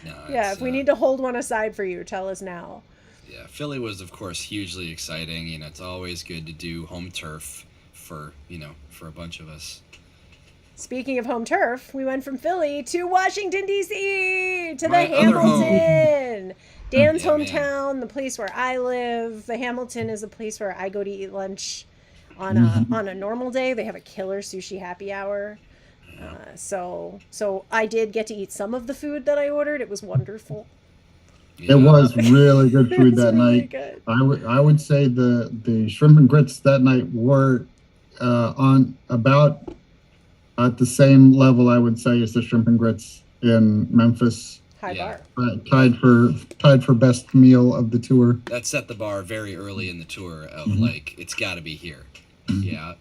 No, Yeah, it's, if we need to hold one aside for you, tell us now. Yeah, Philly was, of course, hugely exciting. It's always good to do home turf for a bunch of us. Speaking of home turf, we went from Philly to Washington, D.C., to My the other home. Hamilton. Dan's Yeah, man. hometown, the place where I live. The Hamilton is a place where I go to eat lunch on a normal day. They have a killer sushi happy hour. So I did get to eat some of the food that I ordered. It was wonderful. Yeah. It was really good It food was that really night. good. I would say the shrimp and grits that night were on about at the same level, I would say, as the shrimp and grits in Memphis. High Yeah. bar. Tied for best meal of the tour. That set the bar very early in the tour of Mhm. it's got to be here. Yeah.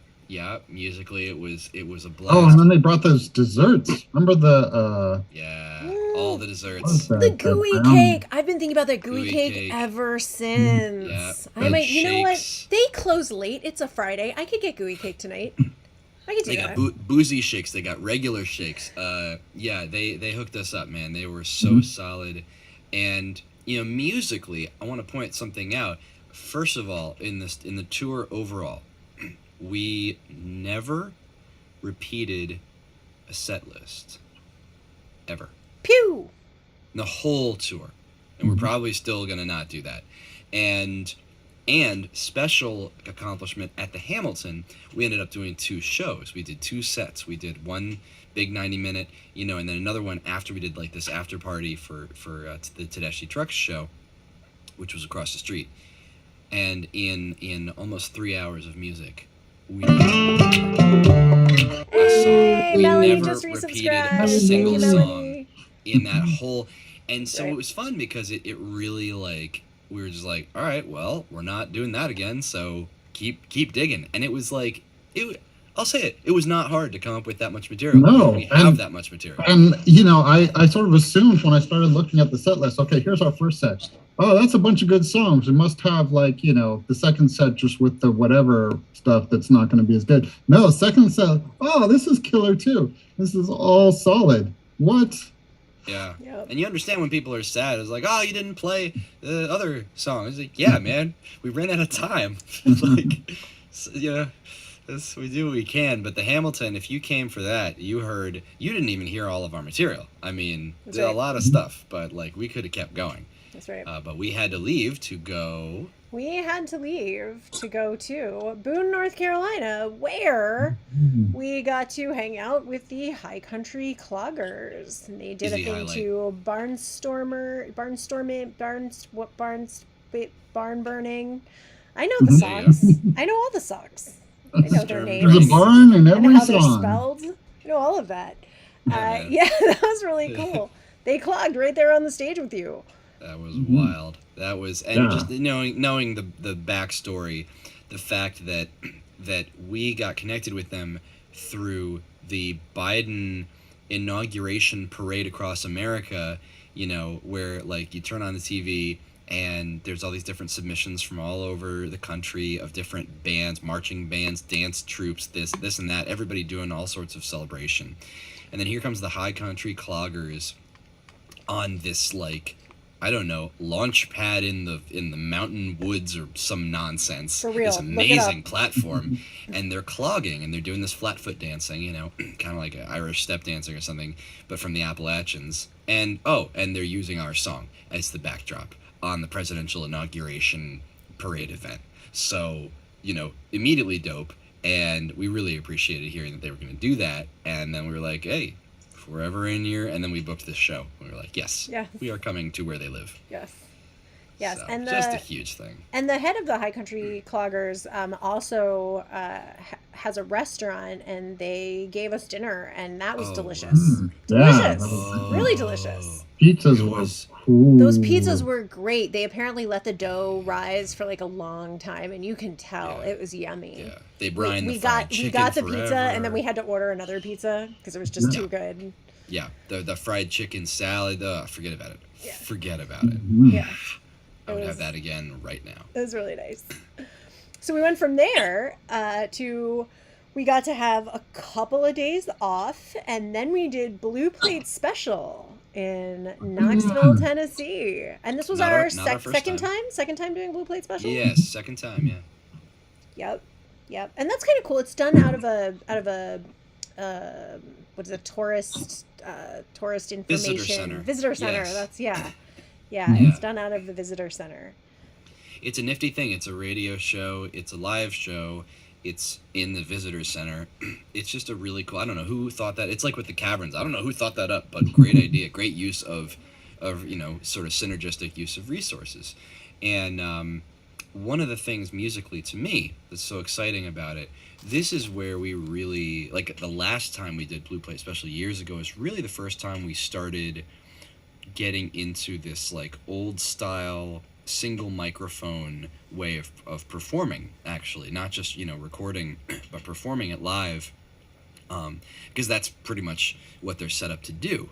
Musically, it was a blast. Oh, and then they brought those desserts. Remember the Yeah, Mm. all the what was desserts. that? The That gooey brown- cake. I've been thinking about that gooey Gooey cake, cake. ever since. Yeah. I might. You know what? Shakes. They close late. It's a Friday. I could get gooey cake tonight. I could do They that. got boozy shakes. They got regular shakes. They hooked us up, man. They were so solid, and musically, I want to point something out. First of all, in the tour overall, we never repeated a set list ever. Pew. The whole tour, and we're probably still gonna not do that. And special accomplishment at the Hamilton, we ended up doing 2 shows. We did 2 sets. We did one big 90-minute, and then another one after we did like this after party for the Tedeschi Trucks show, which was across the street. And in almost 3 hours of music, we a song. We Melanie never just repeated a resubscribed. single Thank you, song Melanie. in that whole. And so Right. it was fun because it really like we were just like, all right, well, we're not doing that again, so keep digging. And it was like I'll say it. It was not hard to come up with that much material. No, We have that much material. And, you know, I sort of assumed when I started looking at the set list, okay, here's our first set. Oh, that's a bunch of good songs. We must have, like, you know, the second set just with the whatever stuff that's not going to be as good. No, second set, oh, this is killer too. This is all solid. What? Yeah. Yep. And you understand when people are sad. It's like, oh, you didn't play the other song. It's like, yeah, man, we ran out of time. Like, you know. We do what we can, but the Hamilton, if you came for that, you didn't even hear all of our material. I mean, That's there's right. a lot of stuff, but like we could have kept going. That's right. But we had to leave to go. We had to leave to go to Boone, North Carolina, where we got to hang out with the High Country Cloggers. And they did Easy a thing highlight. to barn burning. I know the There you songs. I know all the songs. I know their Storm names. There's a barn in I know every how they're song. spelled. I know all of that. Yeah, man. Yeah, that was really cool. They clogged right there on the stage with you. That was wild. That was, and Yeah. just knowing the backstory, the fact that we got connected with them through the Biden inauguration parade across America. You know, where like you turn on the TV and there's all these different submissions from all over the country of different bands, marching bands, dance troops, this and that, everybody doing all sorts of celebration. And then here comes the High Country Cloggers on this, like, I don't know, launch pad in the mountain woods or some nonsense. For real, This look it amazing up. platform. And they're clogging and they're doing this flat foot dancing, you know, kind of like an Irish step dancing or something, but from the Appalachians. And they're using our song as the backdrop on the presidential inauguration parade event. So, you know, immediately dope. And we really appreciated hearing that they were going to do that. And then we were like, hey, if we're ever in here, and then we booked this show. We were like, yes, we are coming to where they live. Yes. Yes, So, and just a huge thing. And the head of the High Country Cloggers also has a restaurant, and they gave us dinner, and that was Oh, delicious. Yeah, Delicious. Oh. Really delicious. pizzas It was was- cool. Those pizzas were great. They apparently let the dough rise for like a long time, and you can tell Yeah. it was yummy. Yeah, they brine we the fried got chicken we got the forever. pizza, and then we had to order another pizza because it was just Yeah. too good. Yeah, the fried chicken salad. Forget about it. Yeah. Forget about it. Mhm. Yeah, I would was- have that again right now. it was really nice. So we went from there we got to have a couple of days off, and then we did Blue Plate Special in Knoxville, Tennessee. And this was Not our, our- not our first second time doing Blue Plate Special. Yes, second time. Yeah. Yep. And that's kind of cool. It's done out of a what is it, tourist information Visitor center. Yes. That's yeah. Yeah. It's done out of the visitor center. It's a nifty thing. It's a radio show. It's a live show. It's in the visitor center. It's just a really cool. I don't know who thought that. It's like with the Caverns. I don't know who thought that up, but great idea. Great use of sort of synergistic use of resources. And one of the things musically to me that's so exciting about it, this is where we really, like the last time we did Blue Plate Special years ago, is really the first time we started getting into this like old style single microphone way of performing, actually, not just recording but performing it live, because that's pretty much what they're set up to do.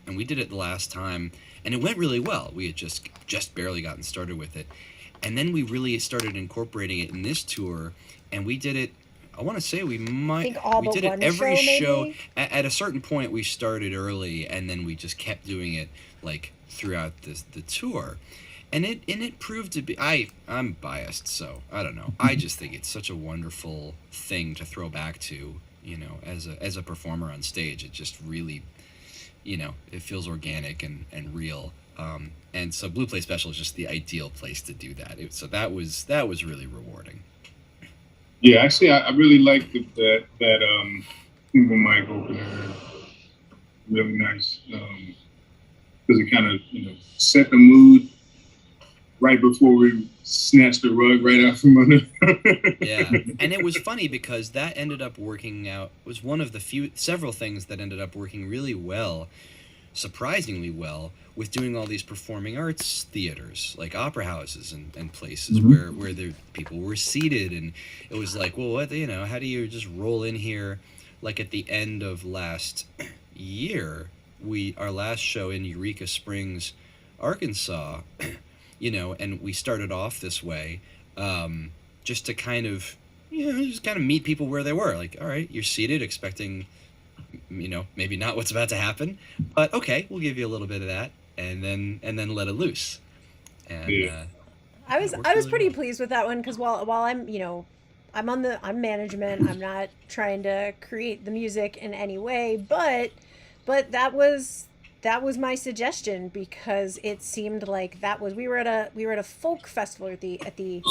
And we did it the last time and it went really well. We had just barely gotten started with it, and then we really started incorporating it in this tour, and we did it, I want to say we did it every show. maybe? At a certain point we started early, and then we just kept doing it like throughout the tour. And it proved to be, I'm biased, so I don't know. I just think it's such a wonderful thing to throw back to, as a performer on stage. It just really, it feels organic and real. And so Blue Plate Special is just the ideal place to do that. So that was really rewarding. Yeah, actually, I really liked that single mic opener. Really nice, because it kind of set the mood right before we snatched the rug right out from under. Yeah, and it was funny because that ended up working out. Was one of the several things that ended up working really well, surprisingly well, with doing all these performing arts theaters, like opera houses and places Mm-hmm. where the people were seated, and it was like, well, what, you know, how do you just roll in here, like at the end of last year, our last show in Eureka Springs, Arkansas, you know, and we started off this way, just to kind of, you know, just kind of meet people where they were. Like, all right, you're seated, expecting, you know, maybe not what's about to happen, but okay, we'll give you a little bit of that, and then let it loose. And Yeah. I was really pretty well. pleased with that one because while I'm, you know, I'm management. I'm not trying to create the music in any way, but that was my suggestion because it seemed like we were at a folk festival at the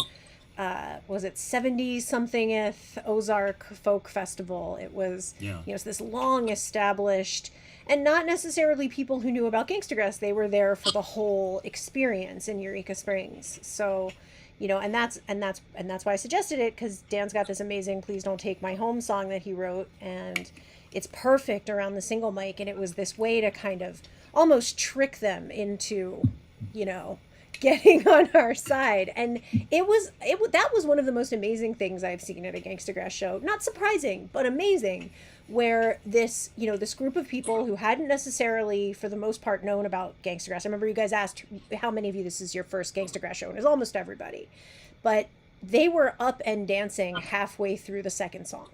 was it 70 somethingth Ozark Folk Festival. It was, Yeah. you know, it's this long established, and not necessarily people who knew about Gangstagrass. They were there for the whole experience in Eureka Springs. So, you know, and that's why I suggested it, because Dan's got this amazing "Please Don't Take My Home" song that he wrote, and it's perfect around the single mic, and it was this way to kind of almost trick them into, you know, getting on our side. And that was one of the most amazing things I've seen at a Gangstagrass show. Not surprising, but amazing, where this, you know, this group of people who hadn't necessarily for the most part known about Gangstagrass. I remember you guys asked how many of you this is your first Gangstagrass show, and it's almost everybody, but they were up and dancing halfway through the second song.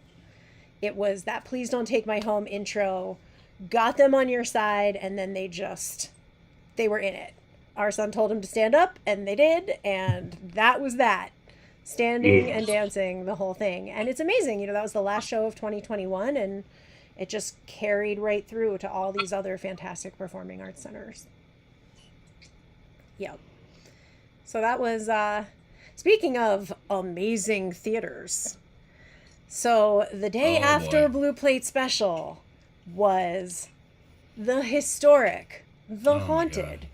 It was that "Please Don't Take My Home" intro got them on your side, and then they were in it. Our son told them to stand up, and they did, and that was that. Standing and dancing the whole thing. And it's amazing. You know, that was the last show of 2021, and it just carried right through to all these other fantastic performing arts centers. Yep. So that was, speaking of amazing theaters. So the day after boy. Blue Plate Special was the historic, the Oh my haunted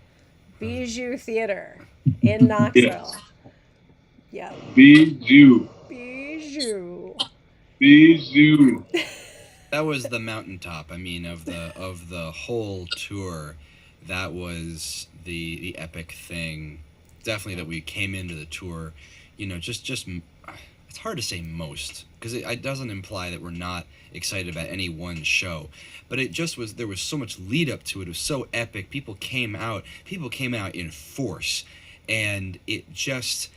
Bijou Theater in Knoxville. Yeah. Bijou. Bijou. Bijou. That was the mountaintop. I mean, of the whole tour, that was the epic thing. Definitely that we came into the tour, you know, just it's hard to say most, because it doesn't imply that we're not excited about any one show, but it just was, there was so much lead up to it. It was so epic. People came out in force, and it's just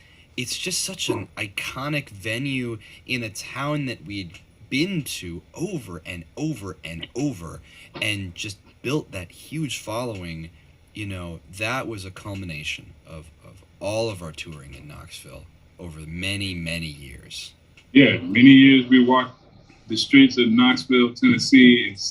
such an iconic venue in a town that we'd been to over and over and over, and just built that huge following. You know, that was a culmination of all of our touring in Knoxville over many, many years. Yeah, many years we walked the streets of Knoxville, Tennessee, and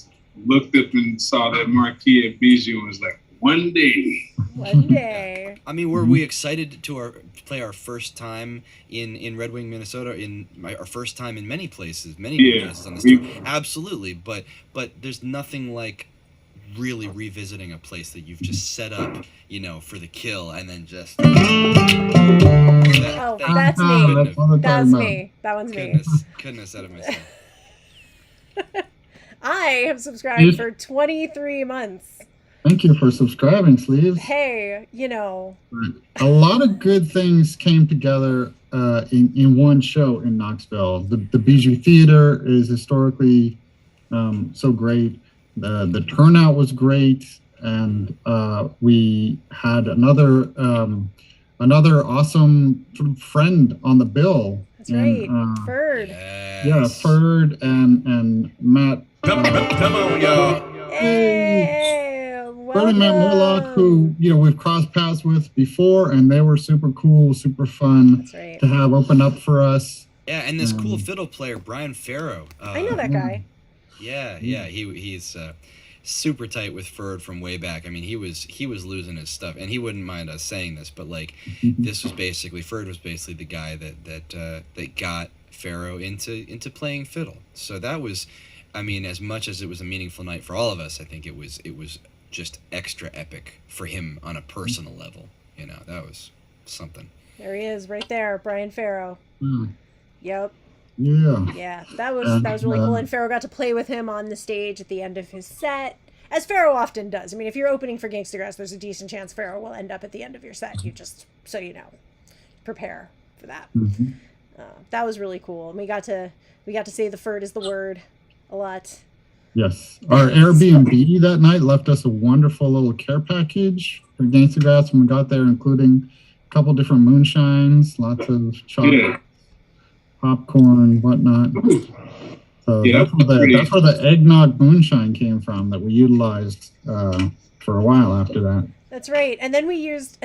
looked up and saw that marquee at Bijou and was like, one day. One day. I mean, were we excited to play our first time in Red Wing, Minnesota, our first time in many places on this tour? Absolutely, but there's nothing like really revisiting a place that you've just set up, you know, for the kill, and then just That's me. That's me. That one's me. Couldn't have said it myself. I have subscribed for 23 months. Thank you for subscribing, Sleeves. Hey, you know. A lot of good things came together in one show in Knoxville. The Bijou Theater is historically so great. The turnout was great, and we had another awesome sort of friend on the bill. That's right, Ferd. Yes. Yeah, Ferd and Matt. Come on, y'all. Hey, Ferd and Matt Morlock, who, you know, we've crossed paths with before, and they were super cool, super fun. That's right. To have open up for us. Yeah, and this cool fiddle player, Brian Farrow. I know that guy. Yeah, he's super tight with Ferd from way back. I mean, he was losing his stuff, and he wouldn't mind us saying this, but like, this was basically, Ferd was basically the guy that got Farrow into playing fiddle. So that was, I mean, as much as it was a meaningful night for all of us, I think it was just extra epic for him on a personal level. You know, that was something. There he is, right there, Brian Farrow. Mm. Yep. Yeah. Yeah, that was really cool. And Farrow got to play with him on the stage at the end of his set, as Farrow often does. I mean, if you're opening for Gangstagrass, there's a decent chance Farrow will end up at the end of your set. You just, so you know, prepare for that. Mhm. That was really cool. And we got to say the Ferd is the word a lot. Yes. Our Airbnb that night left us a wonderful little care package for Gangstagrass when we got there, including a couple different moonshines, lots of chocolate, popcorn, whatnot. So Yeah, that's where the eggnog moonshine came from that we utilized for a while after that. That's right. And then we used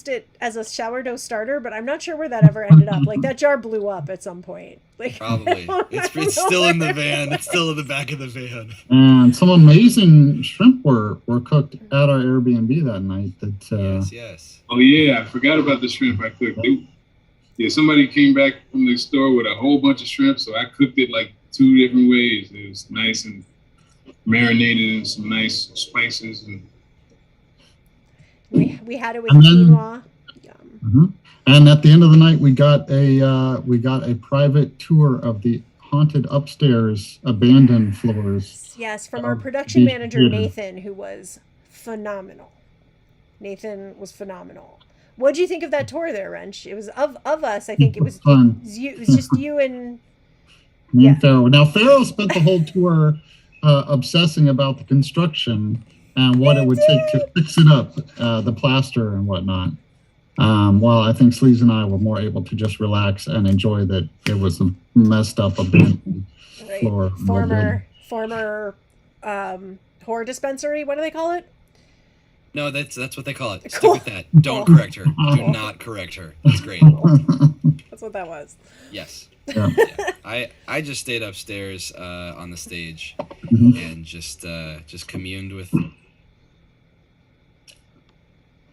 it as a sourdough starter, but I'm not sure where that ever ended up. Like that jar blew up at some point. Like Probably. It's still in the van. It's still in the back of the van. And some amazing shrimp were cooked at our Airbnb that night. That Yes. Oh yeah, I forgot about the shrimp I cooked. Somebody came back from the store with a whole bunch of shrimp, so I cooked it like 2 different ways. It was nice and marinated in some nice spices, and we had it with quinoa. Yum. Mhm. And at the end of the night, we got a private tour of the haunted upstairs abandoned floors. Yes, from our production manager Nathan, who was phenomenal. Nathan was phenomenal. What did you think of that tour there, Wrench? It was of us. I think it was fun. It was just you and Me and Pharaoh. Now Pharaoh spent the whole tour obsessing about the construction and what it would take to fix it up, the plaster and whatnot. While I think Sleaze and I were more able to just relax and enjoy that it was a messed up abandoned floor. Former horror dispensary. What do they call it? No, that's what they call it. Stick Cool. with that. Don't correct her. Do not correct her. That's great. That's what that was. Yes. Yeah. Yeah. I just stayed upstairs on the stage Mhm. and just communed with.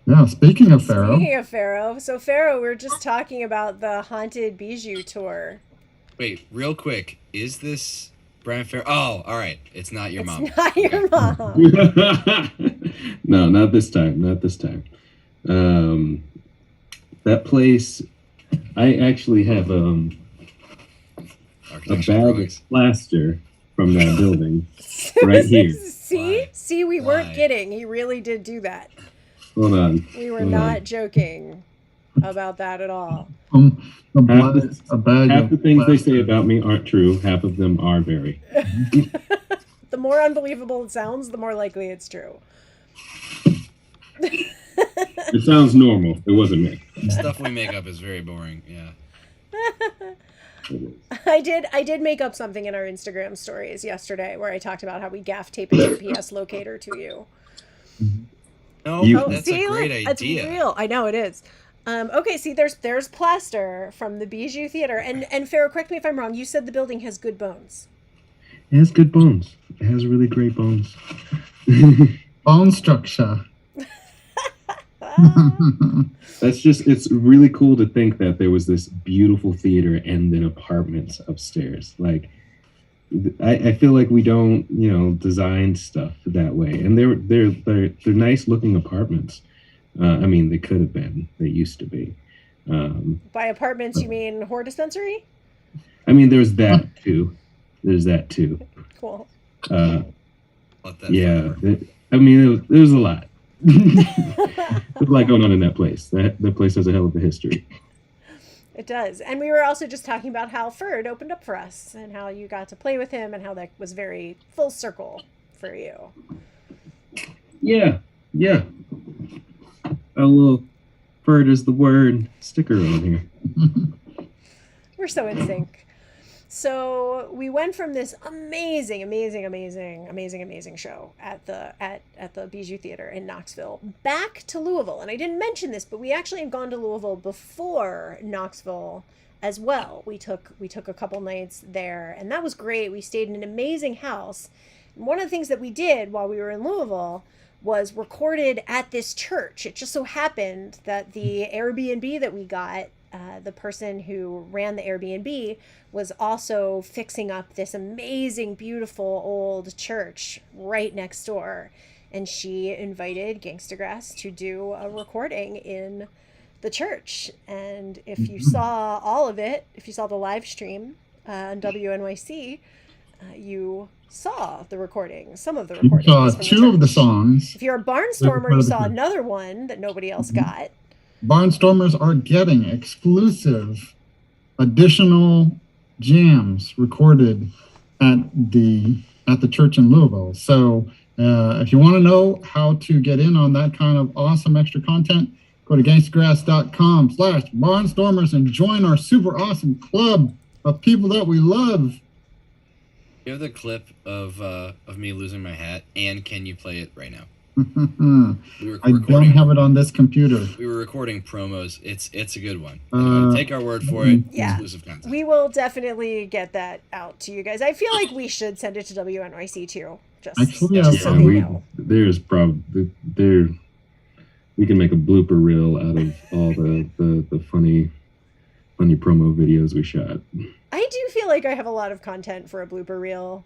Yeah, speaking of Pharaoh. Speaking of Pharaoh, so Pharaoh, we were just talking about the haunted bijou tour. Wait, real quick. Is this Brian Fair? Oh, all right. It's not your mom. It's not your mom. No, not this time. Not this time. That place, I actually have a Architectural bag drawings. of plaster from that building right here. See, we weren't Why? kidding. He really did do that. Hold on. We were Hold not on. joking about that at all. A Half bag the of things they say plaster. about me aren't true. Half of them are very. The more unbelievable it sounds, the more likely it's true. It sounds normal. It wasn't me. Stuff we make up is very boring. Yeah. I did make up something in our Instagram stories yesterday where I talked about how we gaff tape a GPS locator to you. No, You- that's see, a great look, it's idea. real. I know it is. Okay, see, there's plaster from the Bijou Theater, and Farrah, correct me if I'm wrong. You said the building has good bones. It has good bones. It has really great bones. Bone structure. It's really cool to think that there was this beautiful theater and then apartments upstairs. Like, I feel like we don't, design stuff that way. And they're nice looking apartments. I mean, they could have been. They used to be. By apartments, you mean horror dispensary? I mean, there's that too. Cool. Let that Yeah. forever. There's a lot. There's a lot going on in that place. That place has a hell of a history. It does. And we were also just talking about how Ferd opened up for us and how you got to play with him and how that was very full circle for you. Yeah. A little bird is the word sticker on here. We're so in sync. So we went from this amazing show at the Bijou Theater in Knoxville back to Louisville. And I didn't mention this, but we actually had gone to Louisville before Knoxville as well. We took a couple nights there, and that was great. We stayed in an amazing house. And one of the things that we did while we were in Louisville was recorded at this church. It just so happened that the Airbnb that we got, the person who ran the Airbnb was also fixing up this amazing, beautiful old church right next door. And she invited Gangstagrass to do a recording in the church. And if you saw all of it, if you saw the live stream on WNYC, you saw the recording, some of the You recordings. saw from two of the church. songs. If you're a barnstormer, you saw another one that nobody else got. Barnstormers are getting exclusive additional jams recorded at the church in Louisville. So if you want to know how to get in on that kind of awesome extra content, go to gangstagrass.com/barnstormers and join our super awesome club of people that we love. You have the clip of me losing my hat, and can you play it right now? We were I don't have it on this computer. We were recording promos. It's a good one. Take our word for it. Yeah. Exclusive content. We will definitely get that out to you guys. I feel like we should send it to WNYC too. Actually, Just so they know. There's probably we can make a blooper reel out of all the funny promo videos we shot. I do feel like I have a lot of content for a blooper reel.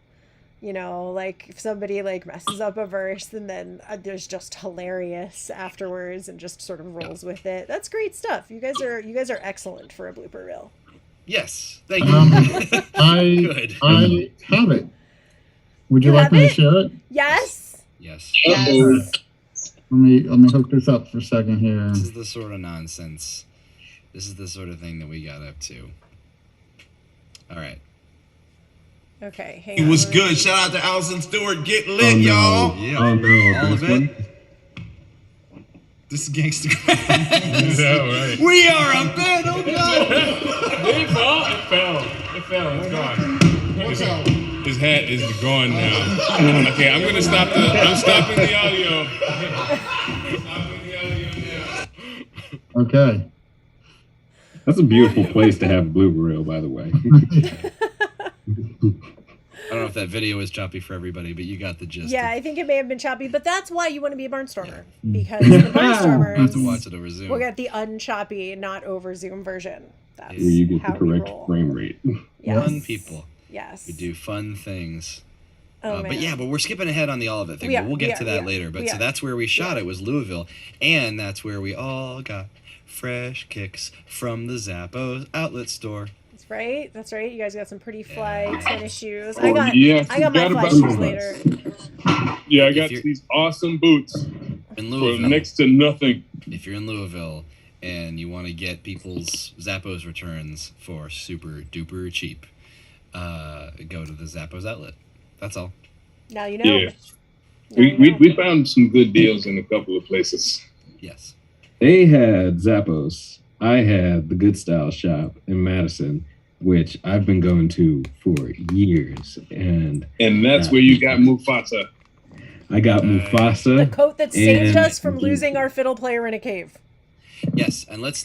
You know, like if somebody like messes up a verse and then there's just hilarious afterwards and just sort of rolls with it. That's great stuff. You guys are excellent for a blooper reel. Yes, thank you. I have it. Would you like me to share it? Yes. Yes. Uh-oh. Let me hook this up for a second here. This is the sort of nonsense. This is the sort of thing that we got up to. All right. Okay. Hang It on. was good. Shout out to Allison Stewart. Get lit, Oh, no. y'all. Yeah. Oh no, All this of one? it. This is Gangstagrass. Yeah, right. We are a band. Oh God. It fell. It's gone. His hat is gone now. Okay, I'm stopping the audio. Okay. That's a beautiful place to have a blooper reel, by the way. I don't know if that video is choppy for everybody, but you got the gist. Yeah, I think it may have been choppy, but that's why you want to be a barnstormer, because the I have to barnstormers watch it over Zoom. will get the unchoppy, not over Zoom version. That's Where you get how the we correct roll. frame rate. Yes. Fun people. Yes. We do fun things. Oh, But yeah, but we're skipping ahead on the all of it thing. We But are, we'll get we to are, that we are, later. But we so are. that's where we shot it, was Louisville. And that's where we all got fresh kicks from the Zappos outlet store. That's right. You guys got some pretty fly Yeah. tennis shoes. Oh, I yes, got my forgot fly about shoes those. later. Yeah, I got If you're- these awesome boots In for Louisville, next to nothing. if you're in Louisville and you want to get people's Zappos returns for super duper cheap, go to the Zappos outlet. That's all. Now you know. Yeah. Now you know. We found some good deals in a couple of places. Yes. They had Zappos. I had the Good Style shop in Madison, which I've been going to for years. And And that's where you got Mufasa. I got The Mufasa. coat that saved And- us from losing our fiddle player in a cave. Yes, and let's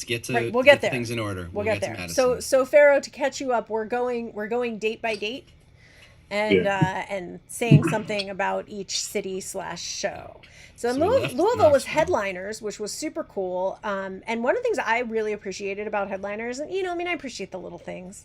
get to Right, we'll get there. things in order. We'll get to there. Madison. So Pharaoh, to catch you up, we're going date by date, and saying something about each city / show. So in So we left Louisville was Knoxville. headliners, which was super cool. And one of the things I really appreciated about headliners, and I appreciate the little things.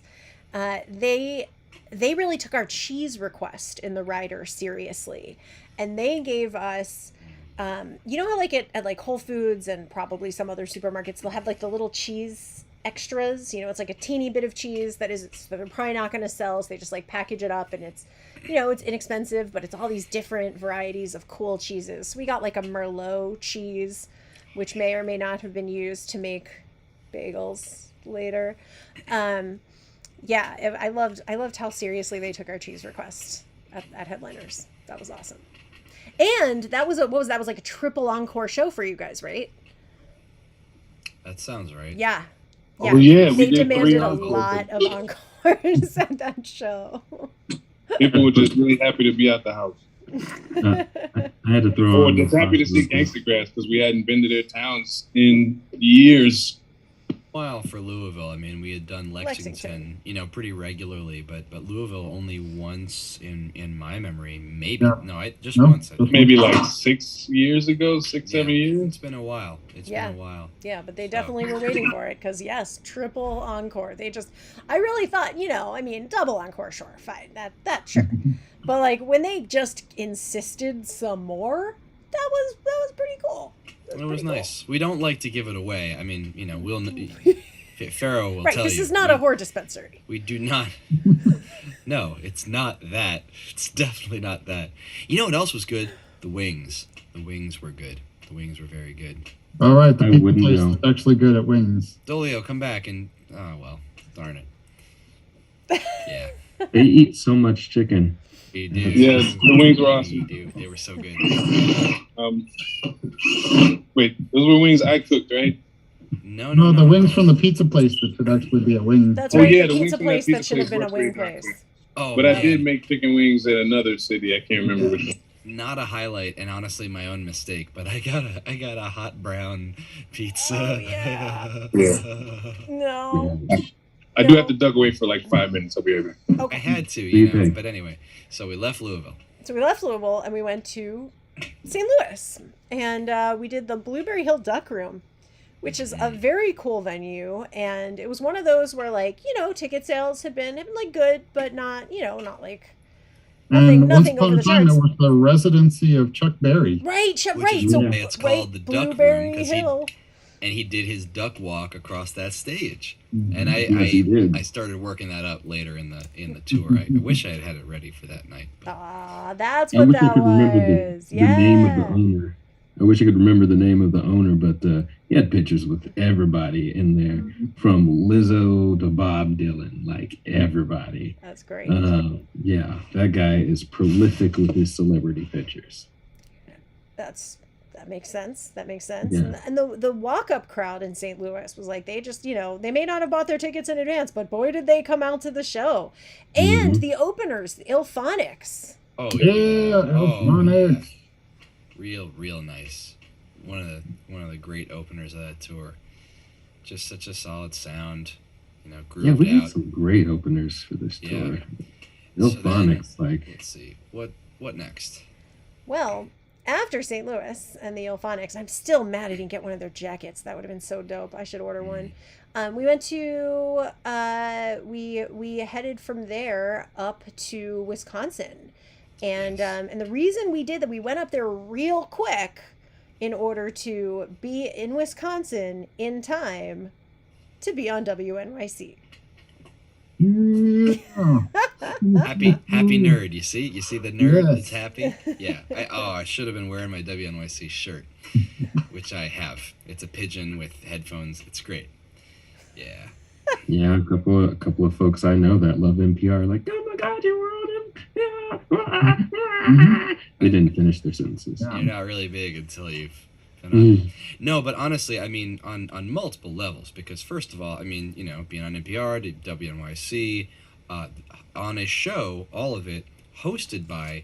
They really took our cheese request in the rider seriously, and they gave us. You know how like at like Whole Foods and probably some other supermarkets, they'll have like the little cheese extras. It's like a teeny bit of cheese that they're probably not going to sell, so they just like package it up, and it's it's inexpensive, but it's all these different varieties of cool cheeses. So we got like a Merlot cheese, which may or may not have been used to make bagels later. Yeah, I loved how seriously they took our cheese request at headliners. That was awesome. And that was that was like a triple encore show for you guys, right? That sounds right. Yeah. Oh, yeah, we They did demanded 3 a encores. lot of encores at that show. People were just really happy to be at the house. I had to throw Or on just happy to see Mufasa. Gangstagrass because we hadn't been to their towns in years. While for Louisville, I mean, we had done Lexington, pretty regularly, but Louisville only once in my memory, maybe. Yeah. No, just No. once. I think. Maybe like 6 years ago, 7 Yeah. years. It's been a while. It's Yeah. been a while. Yeah, but they definitely were waiting for it because yes, triple encore. I really thought, double encore, sure, fine, that sure. But like when they just insisted some more, that was pretty cool. It was nice. We don't like to give it away. I mean, you know, Pharaoh will Right, tell you. this is not a whore dispensary. We do not. No, it's not that. It's definitely not that. You know what else was good? The wings. The wings were good. The wings were very good. All right, the I pizza wouldn't place know. is actually good at wings. Dolio, come back and... Oh, well. Darn it. Yeah. They eat so much chicken. They do. Yeah, the wings were awesome. They do. They were so good. Wait, those were wings I cooked, right? No, No, the wings from the pizza place that should actually be a wing. That's Oh, right, yeah, the the wings pizza from that place pizza that should have place been a were wing pretty place. Oh, But I man. did make chicken wings at another city. I can't remember which one. Not a highlight, and honestly, my own mistake. But I got a hot brown pizza. Oh, yeah. No. I do have to duck away for like 5 minutes. I'll be right back. I Okay. had to, Do you you know. think? But anyway, so we left Louisville. So we left Louisville and we went to St. Louis. And we did the Blueberry Hill Duck Room, which is a very cool venue. And it was one of those where, like, you know, ticket sales had been like good, but not, you know, not like nothing, And once nothing upon over a the time, charts. there was the residency of Chuck Berry. Right, Which right. is So why it's called the Duck Room, Blueberry 'cause Hill. And he did his duck walk across that stage. Mhm. And Yes, he did. I started working that up later in the tour. I wish I had it ready for that night. But Ah, that's I what wish I that could remember was. the name of the Yeah. owner. I wish I could remember the name of the owner, but he had pictures with everybody in there, from Lizzo to Bob Dylan, like everybody. That's great. Yeah, that guy is prolific with his celebrity pictures. That makes sense. That makes sense. Yeah. And the walk up crowd in St. Louis was like, they just, you know, they may not have bought their tickets in advance, but boy did they come out to the show. And Mhm. the openers, the Ilphonics. oh Yeah, man. Elphonics. Real nice. One of the great openers of that tour. Just such a solid sound, you know, Yeah, we grooved had out. some great openers for this Yeah. tour. So Ilphonics, like, Let's see. What next? Well, after St. Louis and the Ilphonics, I'm still mad I didn't get one of their jackets. That would have been so dope. I should order one. We went to we headed from there up to Wisconsin, and the reason we did that, we went up there real quick in order to be in Wisconsin in time to be on WNYC. Yeah. Happy nerd. You see the nerd Yes. that's happy. Yeah. I should have been wearing my WNYC shirt, which I have. It's a pigeon with headphones. It's great. Yeah. yeah, a couple of folks I know that love NPR, like, oh my God, you were on NPR. They didn't finish their sentences. Yeah. You're not really big until you've been on. Mm. No, but honestly, I mean, on multiple levels, because first of all, I mean, you know, being on NPR, to WNYC, on a show, all of it hosted by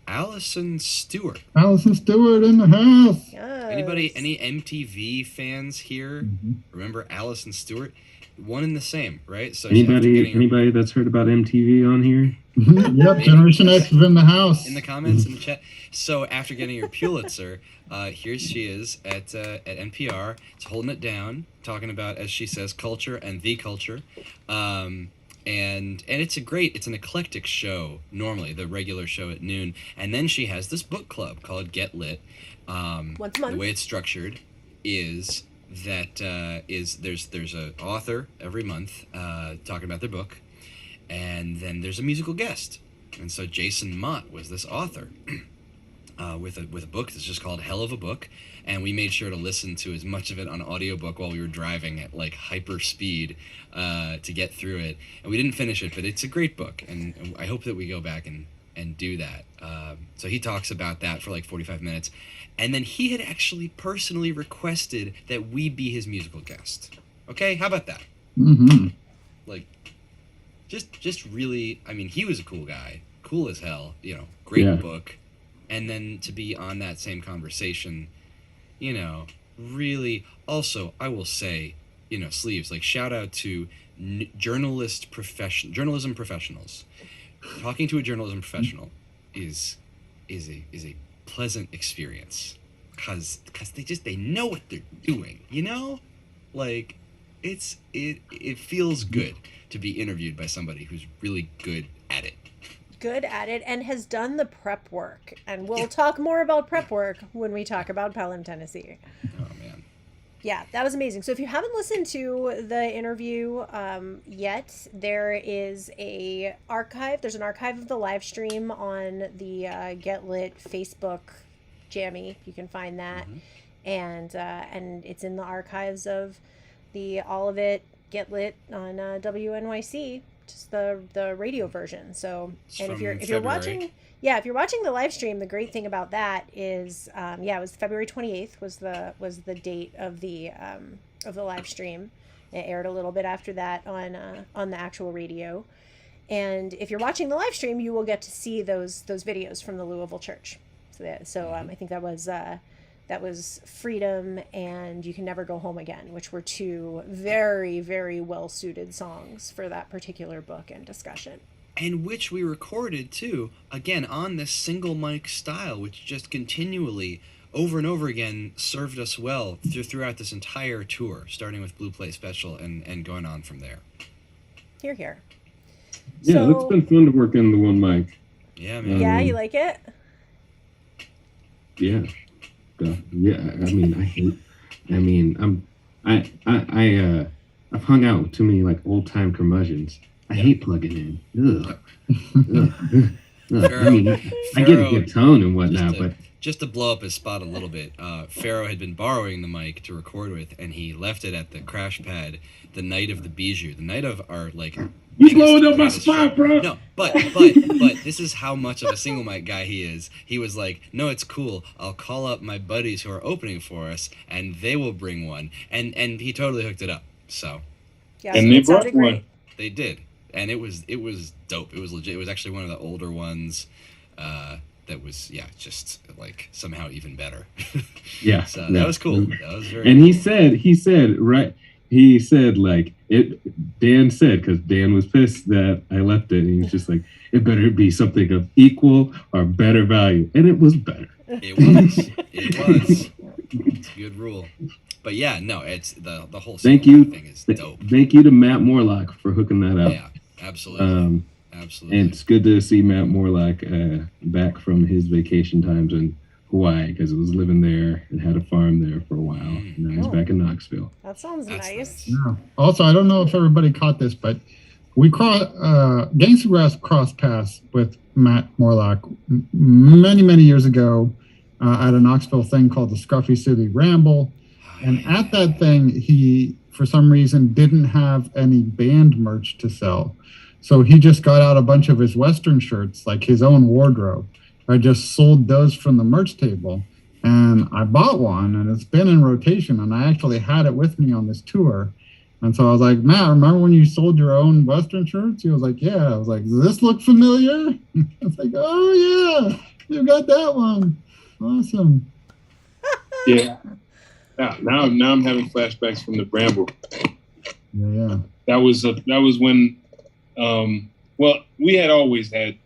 Allison Stewart. Allison Stewart in the house. Yes. Any MTV fans here remember Allison Stewart? One and the same, right? So after getting her- Anybody that's heard about MTV on here? Yep, Generation X is in the house. in the comments in the chat. So after getting her Pulitzer, here she is at NPR, holding it down, talking about, as she says, culture and the culture, and it's an eclectic show. Normally, the regular show at noon, and then she has this book club called Get Lit. Once a month. The way it's structured is that there's an author every month talking about their book. And then there's a musical guest. And so Jason Mott was this author with a book that's just called Hell of a Book. And we made sure to listen to as much of it on audiobook while we were driving at like hyper speed to get through it. And we didn't finish it, but it's a great book. And I hope that we go back and do that. So he talks about that for like 45 minutes. And then he had actually personally requested that we be his musical guest. Okay, how about that? Mm-hmm. Like, just really, I mean, he was a cool guy, cool as hell, you know, great Yeah. book. And then to be on that same conversation, you know, really, also, I will say, you know, sleeves, like, shout out to journalism professionals. Talking to a journalism professional is a pleasant experience, because they know what they're doing, you know? Like, it feels good to be interviewed by somebody who's really good at it. good at it and has done the prep work. And we'll talk more about prep work when we talk about Pelham, Tennessee. Oh man. Yeah, that was amazing. So if you haven't listened to the interview yet, there is a archive. There's an archive of the live stream on the Get Lit Facebook Jammy. You can find that, and it's in the archives of the All of It Get Lit on WNYC, just the radio version. So, and if you're watching. Yeah, if you're watching the live stream, the great thing about that is, it was February 28th was the date of the live stream. It aired a little bit after that on the actual radio, and if you're watching the live stream, you will get to see those videos from the Louisville church. So I think that was Freedom and You Can Never Go Home Again, which were two very, very well suited songs for that particular book and discussion. And which we recorded too, again on this single mic style, which just continually, over and over again, served us well throughout this entire tour, starting with Blue Play Special and going on from there. Hear, hear. Yeah, it's been fun to work in the one mic. Yeah, man. Yeah, you like it? Yeah. I've hung out with too many like old time curmudgeons. I hate plugging in. Ugh. I get a good tone and whatnot, but just to blow up his spot a little bit, Pharaoh had been borrowing the mic to record with, and he left it at the crash pad the night of the bijou, the night of our like. You blowing up my spot, bro. No, but this is how much of a single mic guy he is. He was like, no, it's cool. I'll call up my buddies who are opening for us, and they will bring one, and he totally hooked it up. So. Yeah, and they brought one. They did. And it was dope. It was legit. It was actually one of the older ones that was just like somehow even better. Yeah. So that was cool. That was very. And cool. he said like it. Dan said, because Dan was pissed that I left it, and he was just like, it better be something of equal or better value, and it was better. It was. It's a good rule. But yeah, no, it's the whole thing is dope. Thank you to Matt Morlock for hooking that up. Yeah, absolutely. Absolutely. And it's good to see Matt Morlock back from his vacation times in Hawaii, because he was living there and had a farm there for a while. And now he's back in Knoxville. That sounds nice. Yeah. Also, I don't know if everybody caught this, but we Gangstagrass crossed paths with Matt Morlock many, many years ago at a Knoxville thing called the Scruffy City Ramble. And at that thing, he, for some reason, didn't have any band merch to sell. So he just got out a bunch of his Western shirts, like his own wardrobe. I just sold those from the merch table. And I bought one, and it's been in rotation. And I actually had it with me on this tour. And so I was like, Matt, remember when you sold your own Western shirts? He was like, yeah. I was like, does this look familiar? I was like, oh, yeah, you got that one. Awesome. Yeah. Now I'm having flashbacks from the Bramble. Yeah. That was when, we had always had,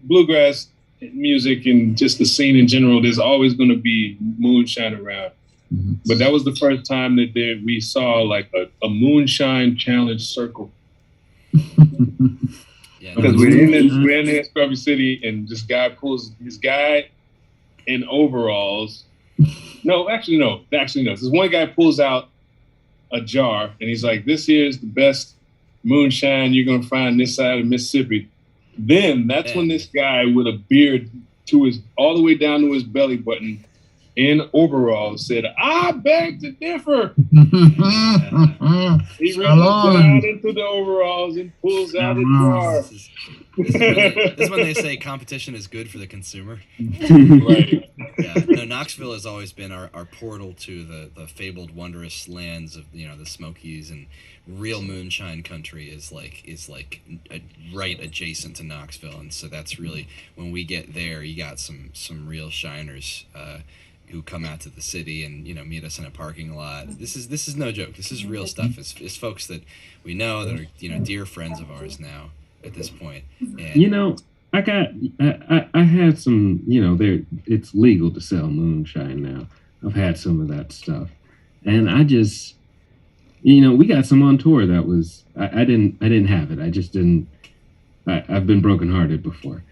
bluegrass music and just the scene in general. There's always going to be moonshine around. Mm-hmm. But that was the first time that we saw like a moonshine challenge circle. Because we're in this Scruffy City, and this guy pulls his guy in overalls. No. This one guy pulls out a jar, and he's like, "This here is the best moonshine you're gonna find this side of Mississippi." Then that's when this guy with a beard all the way down to his belly button, in overalls, said, "I beg to differ." He reaches down into the overalls and pulls out a jar. This is when they say competition is good for the consumer. Right. Yeah. No, Knoxville has always been our portal to the fabled wondrous lands of the Smokies, and real moonshine country is right adjacent to Knoxville, and so that's really when we get there, you got some real shiners who come out to the city and meet us in a parking lot. This is no joke. This is real stuff. It's folks that we know that are dear friends of ours now at this point. And, I had some, it's legal to sell moonshine now. I've had some of that stuff, and I just, we got some on tour that was, I didn't have it. I just didn't. I've been brokenhearted before.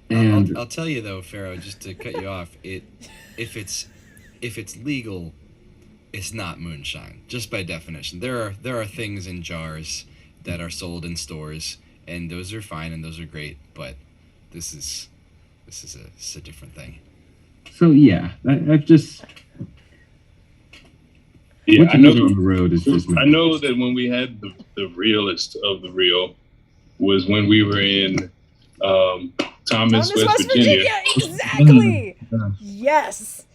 And I'll tell you though, Pharaoh, just to cut you off, if it's legal, it's not moonshine. Just by definition, there are things in jars that are sold in stores, and those are fine and those are great. But this is a different thing. so yeah, I've just Yeah, what I you know. do on the road is just I know that when we had the realest of the real was when we were in Thomas, West Virginia. Exactly. Yeah. Yes.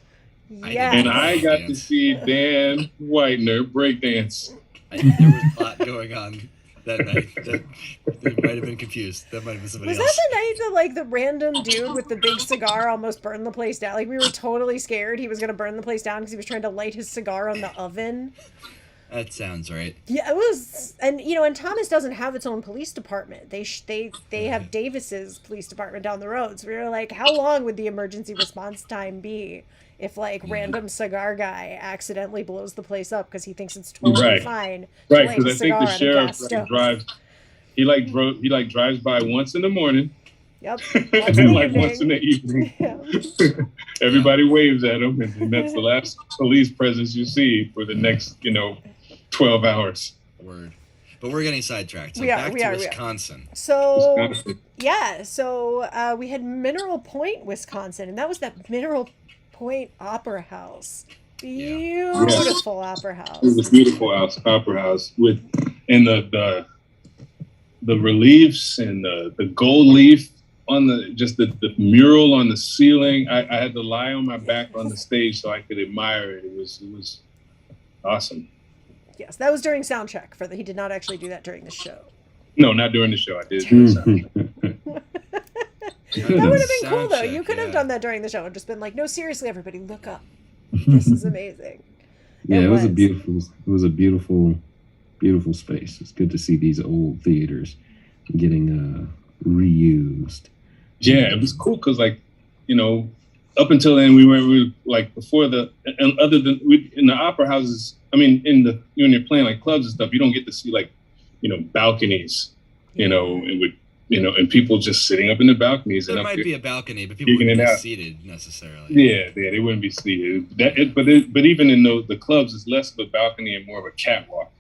Yes. And I got to see Dan Whitener breakdance. There was a lot going on that night. They might have been confused. That might have been somebody Was else. that the night that like the random dude with the big cigar almost burned the place down? Like we were totally scared he was gonna burn the place down because he was trying to light his cigar on the oven. That sounds right. Yeah, it was, and and Thomas doesn't have its own police department. They have Davis's police department down the road. So we were like, how long would the emergency response time be if like random cigar guy accidentally blows the place up because he thinks it's totally Right. fine? to Right, light because his I think cigar the on a sheriff gas stove. drives. He drives by once in the morning, Yep. and Once in then the like once in evening. the evening. Yeah. Everybody waves at him, and then that's the last police presence you see for the next 12 hours. Word. But we're getting sidetracked. So We are, back we to are, we are. Wisconsin. So Wisconsin. yeah, so we had Mineral Point, Wisconsin, and that was that Mineral Point Opera House. Beautiful opera house. It was a beautiful opera house with the reliefs and the gold leaf on the mural on the ceiling. I had to lie on my back on the stage so I could admire it. It was awesome. Yes, that was during sound check. He did not actually do that during the show. No, not during the show. I did. During the sound. That would have been cool Sound though. check, You could have yeah. done that during the show and just been like, "No, seriously, everybody, look up. This is amazing." yeah, it was a beautiful space. It's good to see these old theaters getting reused. Yeah, it was cool because up until then we were like before and other than in the opera houses. I mean, when you're playing like clubs and stuff, you don't get to see balconies, and people just sitting up in the balconies. There and might up be a balcony, but people Kicking wouldn't it be out. seated necessarily. Yeah, they wouldn't be seated. But even in the clubs, it's less of a balcony and more of a catwalk.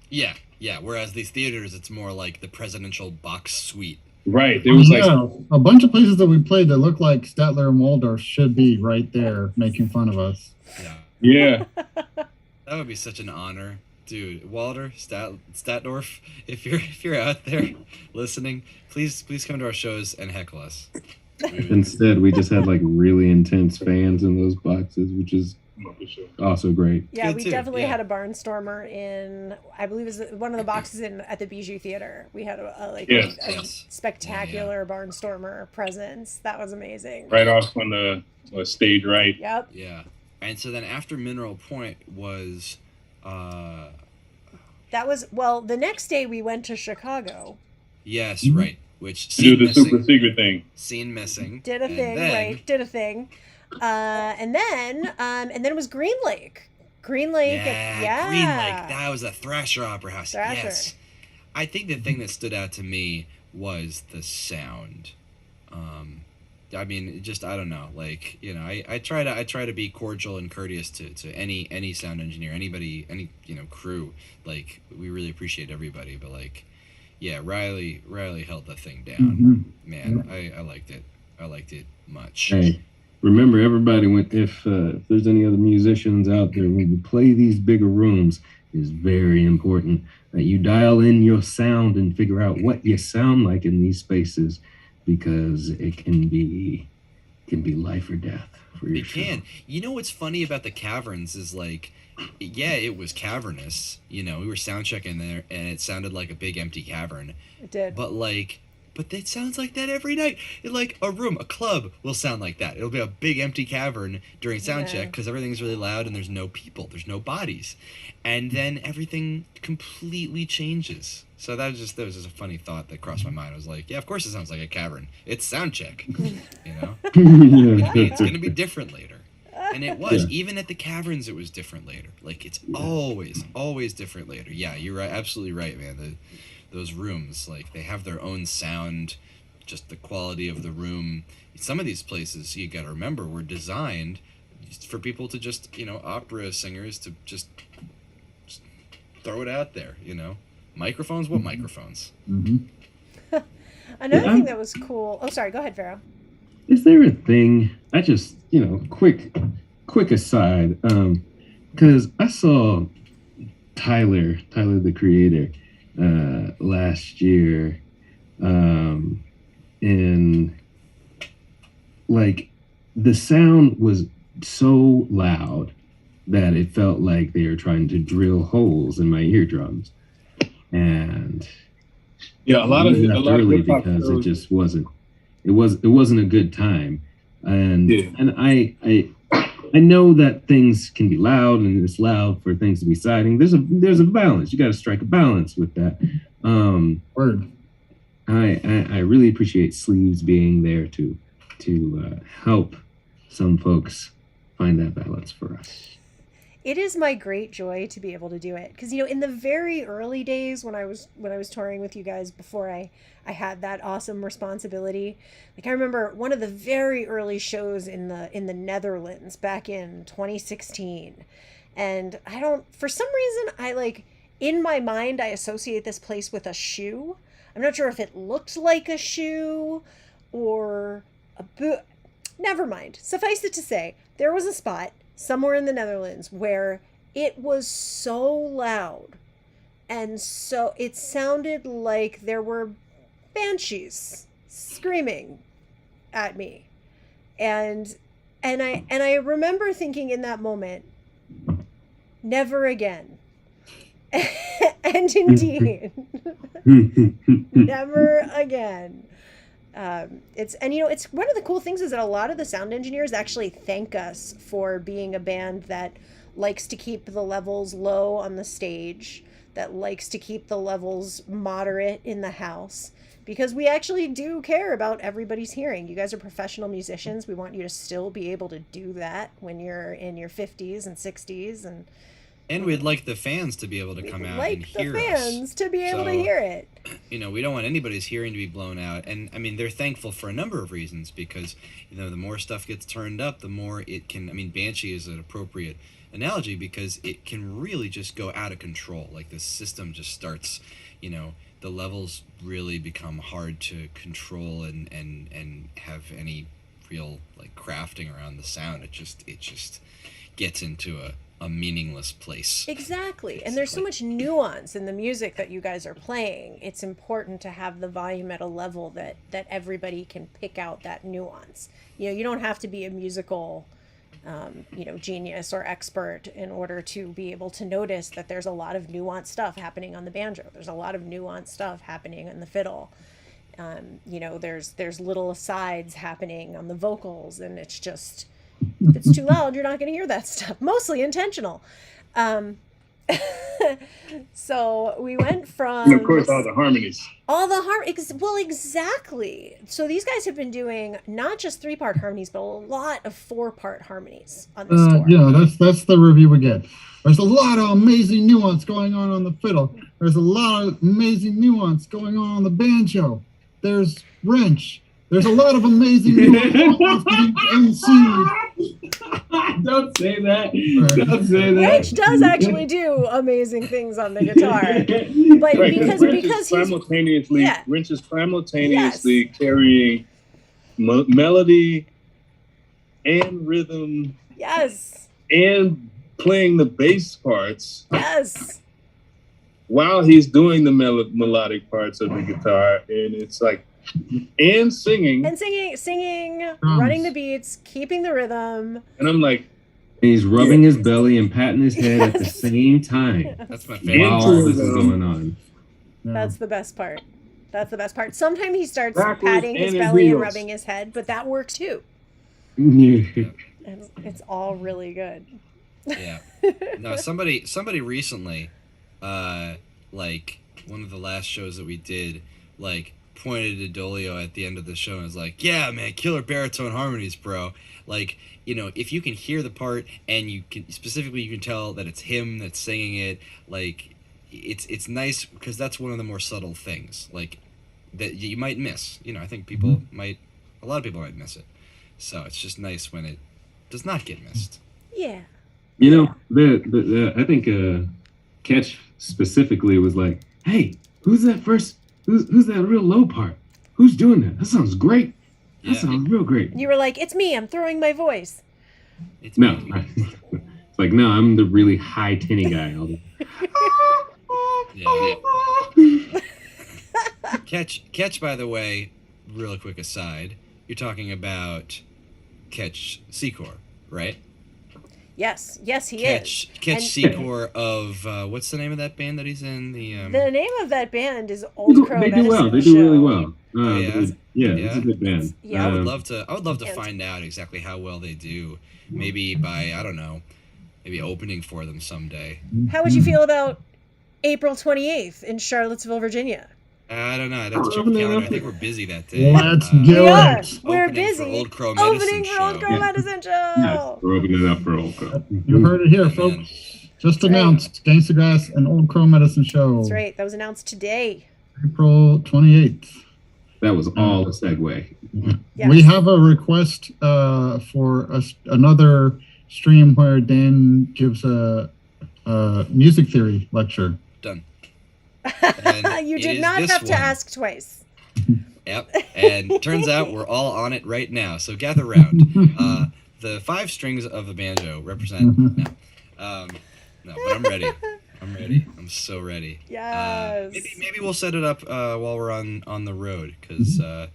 Yeah. Whereas these theaters, it's more like the presidential box suite. Right. There was a bunch of places that we played that looked like Statler and Waldorf should be right there making fun of us. Yeah. yeah. That would be such an honor. Dude, Walter, Statdorf, if you're out there listening, please come to our shows and heckle us. Instead, we just had like really intense fans in those boxes, which is also great. Yeah, Good we too, definitely yeah. had a barnstormer in, I believe, it was one of the boxes at the Bijou Theater. We had a Yes. spectacular barnstormer presence. That was amazing. Right off on the stage right. Yep. Yeah. And so then after Mineral Point was That was, well, the next day we went to Chicago. yes, right. Which To do scene the super missing. secret thing. Scene missing. Did a And thing, then- right? Did a thing. And then it was Green Lake. Green Lake. Yeah, Green Lake. That was a Thrasher Opera House. Thrasher. Yes. I think the thing that stood out to me was the sound. I mean, just I don't know. Like, I try to be cordial and courteous to any sound engineer, anybody, any crew. Like, we really appreciate everybody, but like, yeah, Riley held the thing down. Man, I liked it. I liked it much. Hey, remember, everybody, if there's any other musicians out there, when you play these bigger rooms, it's very important that you dial in your sound and figure out what you sound like in these spaces, because it can be life or death for your It show. can. You know what's funny about the Caverns is like, yeah, it was cavernous. We were sound checking there, and it sounded like a big empty cavern. It did. But it sounds like that every night. Like a club will sound like that. It'll be a big empty cavern during sound check because everything's really loud and there's no people, there's no bodies, and then everything completely changes. So that was just a funny thought that crossed my mind. I was like, yeah, of course it sounds like a cavern. It's sound check, Yeah. It's gonna be different later. And it was. Yeah. Even at the Caverns, it was different later. Like, it's always different later. Yeah, you're right. Absolutely right, man. those rooms. Like, they have their own sound, just the quality of the room. Some of these places, you got to remember, were designed for people to just, opera singers to just throw it out there, Microphones? What microphones? Another thing that was cool. Oh, sorry. Go ahead, Vero. Is there a thing? I just, quick aside, because I saw Tyler the Creator, last year, and like the sound was so loud that it felt like they were trying to drill holes in my eardrums, and yeah, a lot of early hip-hop because shows, it just wasn't it wasn't a good time, and I know that things can be loud, and it's loud for things to be siding. There's a balance. You got to strike a balance with that. Word. I really appreciate Sleeves being there to help some folks find that balance for us. It is my great joy to be able to do it, because in the very early days when I was touring with you guys before I had that awesome responsibility, like I remember one of the very early shows in the Netherlands back in 2016, and for some reason I in my mind I associate this place with a shoe. I'm not sure if it looked like a shoe or a boot. Never mind. Suffice it to say, there was a spot somewhere in the Netherlands where it was so loud, and so it sounded like there were banshees screaming at me, and I remember thinking in that moment, never again. And indeed, never again. It's one of the cool things is that a lot of the sound engineers actually thank us for being a band that likes to keep the levels low on the stage, that likes to keep the levels moderate in the house, because we actually do care about everybody's hearing. You guys are professional musicians. We want you to still be able to do that when you're in your 50s and 60s, and we'd like the fans to be able to come out and hear us. Like the fans to be able to hear it. We don't want anybody's hearing to be blown out. And, I mean, they're thankful for a number of reasons because, the more stuff gets turned up, the more it can... I mean, Banshee is an appropriate analogy because it can really just go out of control. Like, the system just starts, the levels really become hard to control and have any real, crafting around the sound. It just gets into a meaningless place. Exactly. And there's so much nuance in the music that you guys are playing. It's important to have the volume at a level that everybody can pick out that nuance. You don't have to be a musical genius or expert in order to be able to notice that there's a lot of nuanced stuff happening on the banjo. There's a lot of nuanced stuff happening on the fiddle. There's little asides happening on the vocals, and it's just, if it's too loud, you're not going to hear that stuff. Mostly intentional. So we went from... And of course, all the harmonies. Well, exactly. So these guys have been doing not just 3-part harmonies, but a lot of 4-part harmonies on this tour. Yeah, that's the review we get. There's a lot of amazing nuance going on the fiddle. There's a lot of amazing nuance going on the banjo. There's wrench. There's a lot of amazing nuance Don't say that. Don't say that. Wrench does actually do amazing things on the guitar, but Right, because Wrench is simultaneously carrying melody and rhythm. Yes. And playing the bass parts. Yes. While he's doing the melodic parts of the guitar, and it's and singing, running the beats, keeping the rhythm. And I'm like, he's rubbing his belly and patting his head at the same time. That's my favorite. While all this is going on. Yeah. That's the best part. Sometimes he starts Backwards patting his and belly and wheels. rubbing his head, but that works too. Yeah. It's all really good. Yeah. No, somebody recently, one of the last shows that we did, pointed to Dolio at the end of the show and was like, yeah, man, killer baritone harmonies, bro. If you can hear the part and you can tell that it's him that's singing it, it's nice because that's one of the more subtle things like that you might miss. You know, I think people might, a lot of people might miss it. So it's just nice when it does not get missed. Yeah. You know, the I think Catch specifically was like, "Hey, who's that first? Who's that real low part? Who's doing that? That sounds great. That sounds real great." And you were like, "It's me. I'm throwing my voice." It's No, me. it's like no, I'm the really high tinny guy. Catch, by the way, real quick aside, you're talking about Catch Secor, right? Yes, he Catch is. Secor of what's the name of that band that he's in? The name of that band is Old Crow They do Medicine well. They Show. do really well. Oh, yeah? It's a good band. Yeah. I would love to And- find out exactly how well they do. Maybe by, I don't know, maybe opening for them someday. How would you feel about April 28th in Charlottesville, Virginia? I don't know. I'd have to check the calendar. I think we're busy that day. Let's do We are. it. We're Opening busy. for Old Crow Medicine Opening for Old Show. Crow Medicine Show. Yes, we're opening it up for Old Crow. You heard it here, Man. folks. Just announced Gangstagrass and Old Crow Medicine Show. That's right. That was announced today. April 28th. That was all a segue. Yes. We have a request for another stream where Dan gives a music theory lecture. Done. And You it did is not this have to one. ask twice. Yep. And turns out we're all on it right now. So gather round. The 5 strings of the banjo represent. No, but I'm ready. I'm ready. I'm so ready. Yes. Maybe we'll set it up while we're on the road because the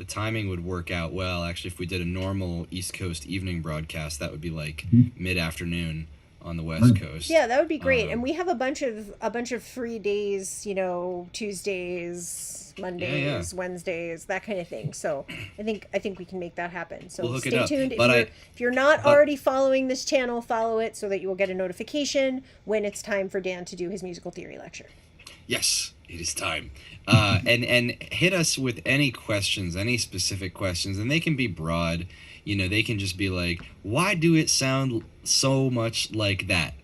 timing would work out well. Actually, if we did a normal East Coast evening broadcast, that would be like mid-afternoon on the West Coast. Yeah, that would be great. And we have a bunch of free days, Tuesdays, Mondays, Wednesdays, that kind of thing. So I think we can make that happen. So We'll hook it stay up. tuned. But If you're not already following this channel, follow it so that you will get a notification when it's time for Dan to do his musical theory lecture. Yes, it is time. And hit us with any questions, any specific questions, and they can be broad. They can just be like, why do it sound so much like that?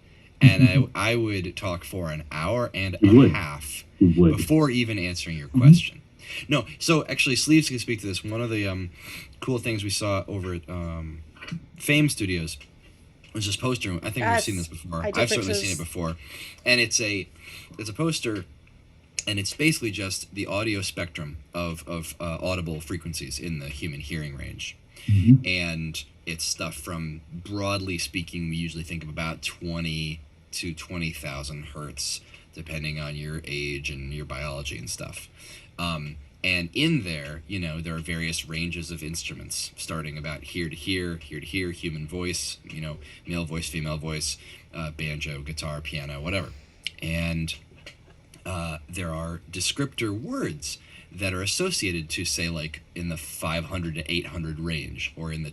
And I would talk for an hour and a half before even answering your question. No, so actually, Sleeves can speak to this. One of the cool things we saw over at Fame Studios was this poster. I think we've seen this before. I've certainly seen it before. And it's a poster, and it's basically just the audio spectrum of audible frequencies in the human hearing range. And it's stuff from, broadly speaking, we usually think of about 20 to 20,000 hertz, depending on your age and your biology and stuff. And in there, there are various ranges of instruments, starting about here to here, human voice, male voice, female voice, banjo, guitar, piano, whatever. And there are descriptor words that are associated to, say, like in the 500 to 800 range, or in the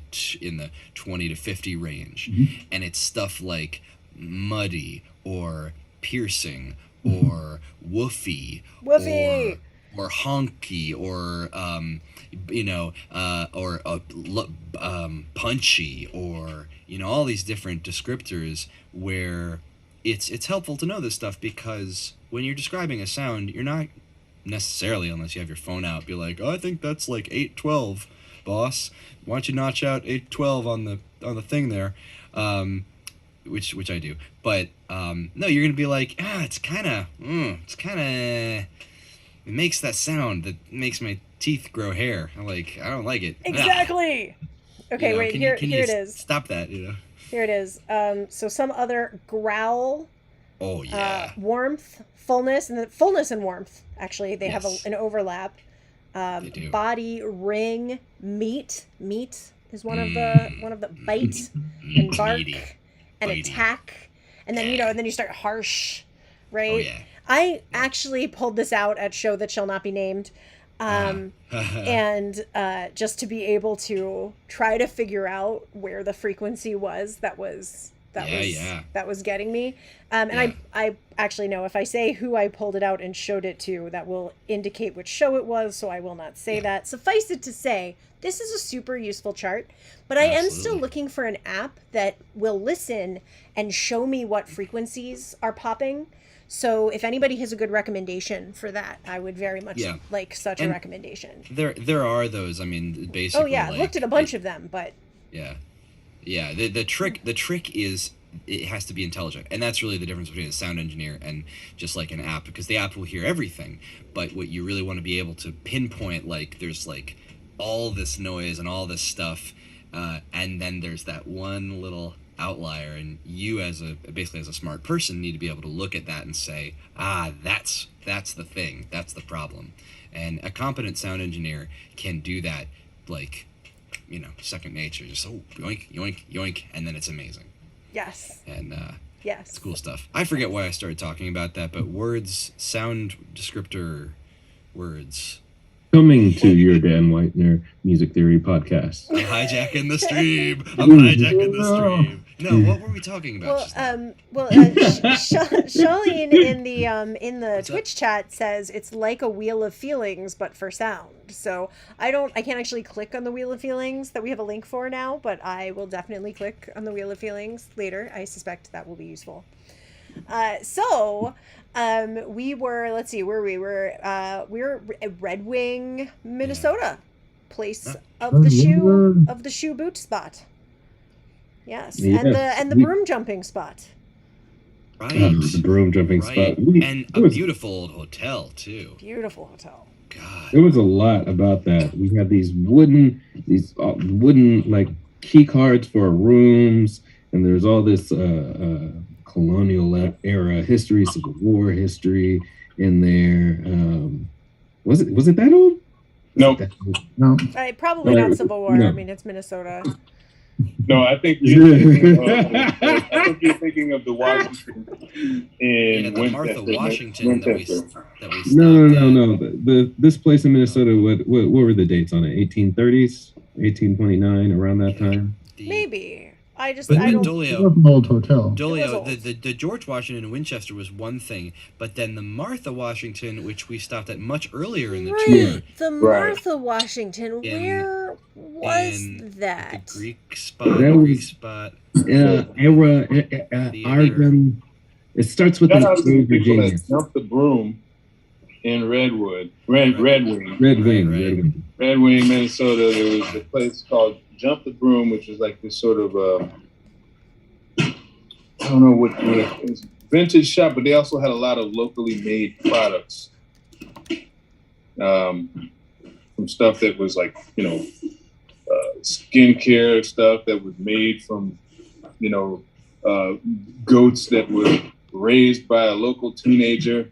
20 to 50 range. And it's stuff like muddy, or piercing, or woofy, or honky, or punchy, or all these different descriptors where it's helpful to know this stuff, because when you're describing a sound, you're not necessarily, unless you have your phone out, be like, I think that's like 812, boss. Why don't you notch out 812 on the thing there? Which I do. But no, you're gonna be like, it makes that sound that makes my teeth grow hair. I don't like it. Exactly. Okay, wait, here it is. Stop that, Here it is. So some other growl. Oh yeah. Warmth, fullness, and warmth. Actually, they have Yes. an overlap. They do. Body, ring, meat. Meat is one of the bite and bark Meaty. and Bitey. attack, and then and then you start harsh, right? Oh yeah. I actually pulled this out at Show That Shall Not Be Named. And just to be able to try to figure out where the frequency was that was getting me. And I actually know, if I say who I pulled it out and showed it to, that will indicate which show it was, so I will not say that. Suffice it to say, this is a super useful chart, but I am still looking for an app that will listen and show me what frequencies are popping. So if anybody has a good recommendation for that, I would very much Yeah. like such a And recommendation. There are those. I mean, basically. Oh yeah, I've like, looked at a bunch of them, but Yeah, yeah. The trick is it has to be intelligent, and that's really the difference between a sound engineer and just like an app, because the app will hear everything, but what you really want to be able to pinpoint, like there's like all this noise and all this stuff, and then there's that one little outlier, and you as a smart person need to be able to look at that and say, that's the thing, that's the problem, and a competent sound engineer can do that, like, second nature, just yoink, yoink, yoink, and then it's amazing. yes, And yes, it's cool stuff. I forget why I started talking about that, but words, sound descriptor words. Coming to your Dan Whitener Music Theory podcast. I'm hijacking the stream. I'm hijacking the stream. No, what were we talking about? Charlene in the Twitch chat says it's like a Wheel of Feelings, but for sound. So I can't actually click on the Wheel of Feelings that we have a link for now, but I will definitely click on the Wheel of Feelings later. I suspect that will be useful. We were, let's see where we were. We were at Red Wing, Minnesota, place of the shoe boot spot. Yes, and the broom jumping spot. Right. The broom jumping spot. And a beautiful old hotel too. Beautiful hotel. God. There was a lot about that. We had these wooden like key cards for rooms, and there's all this colonial era history, Civil War history in there. Was it that old? Nope. No. Probably not Civil War. No. I mean, it's Minnesota. No, I think you're thinking of the Washington in the Martha Winchester. Washington that we No. This place in Minnesota. What were the dates on it? 1830s, 1829, around that time. Maybe. I But don't. It was an old hotel. Dolio, the George Washington in Winchester was one thing, but then the Martha Washington, which we stopped at much earlier in the tour, The Martha Washington. Where was in that? the Greek spot. Argon. It starts with Shout out to the an people Virginia. that jumped the broom in Red Wing, Minnesota. There was a place called Jump the Broom, which was like this sort of I don't know what it was, vintage shop, but they also had a lot of locally made products. From stuff that was like, skincare stuff that was made from, goats that were raised by a local teenager.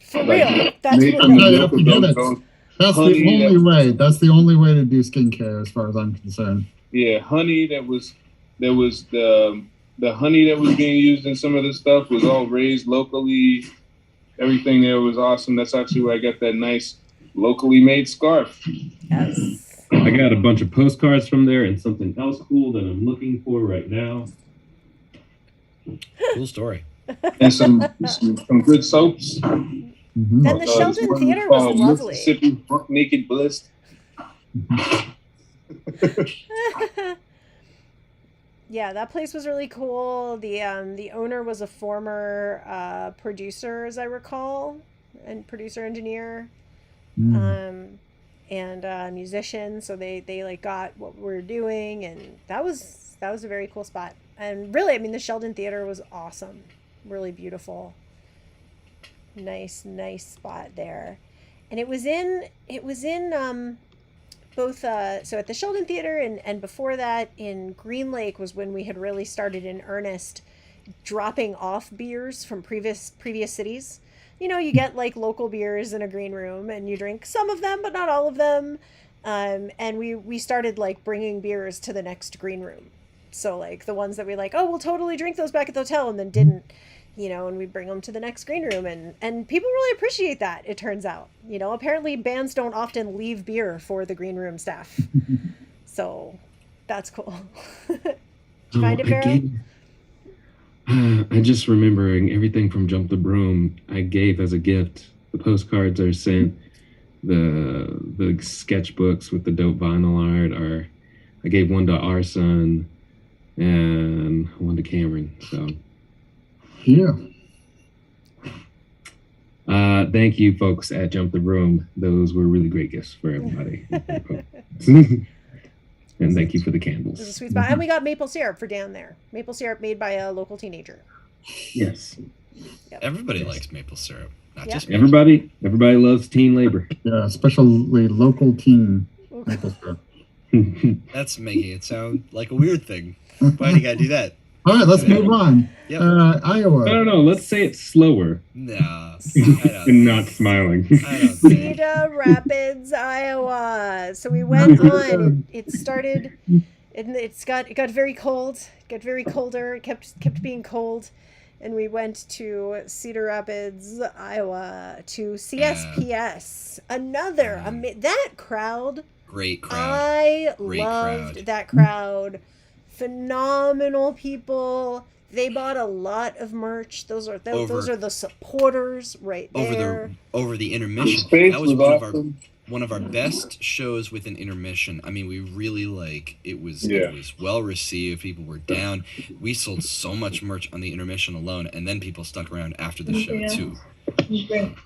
For real. That's made for from real. the milk of those goats. That's Honey the only that- way. That's the only way to do skincare, as far as I'm concerned. Yeah, honey that was the honey that was being used in some of this stuff was all raised locally. Everything there was awesome. That's actually where I got that nice locally made scarf. Yes. I got a bunch of postcards from there and something else cool that I'm looking for right now. Cool story. And some good soaps. Mm-hmm. And the Sheldon this one Theater was called lovely. Mississippi Buck Naked Bliss. Yeah, that place was really cool. The owner was a former producer, as I recall, and producer engineer, and musician. So they like got what we were doing, and that was a very cool spot. And really, I mean, the Sheldon Theater was awesome, really beautiful, nice spot there, and it was in both so at the Sheldon Theater and before that in Green Lake was when we had really started in earnest dropping off beers from previous cities. You get like local beers in a green room and you drink some of them but not all of them, and we started like bringing beers to the next green room. So like the ones that we like, oh, we'll totally drink those back at the hotel, and then didn't, and we bring them to the next green room, and people really appreciate that, it turns out. Apparently bands don't often leave beer for the green room staff. So that's cool. Did you find it, Vero? I just remembering everything from Jump the Broom I gave as a gift. The postcards are sent, the sketchbooks with the dope vinyl art I gave one to our son and one to Cameron. So Yeah. Thank you, folks at Jump the Room. Those were really great gifts for everybody. And thank you for the It was a candles. sweet spot. And we got maple syrup for down there. Maple syrup made by a local teenager. Yes. Everybody likes maple syrup, not Yeah. just me. Everybody loves teen labor. Yeah, especially local teen maple syrup. That's making it sound like a weird thing. Why do you gotta do that? All right, let's move on. Yep. Iowa. No. Let's say it slower No. and not smiling. I don't think. Cedar Rapids, Iowa. So we went on. It started, and it got very cold. It got very colder. It kept being cold, and we went to Cedar Rapids, Iowa, to CSPS. Another that crowd. Great crowd. I Great loved crowd. that crowd. Phenomenal people. They bought a lot of merch. Those are the supporters right there. Over the intermission. Space That was was awesome. one of our best shows with an intermission. I mean, we really it was Yeah. it was well received. People were down. We sold so much merch on the intermission alone, and then people stuck around after the show too.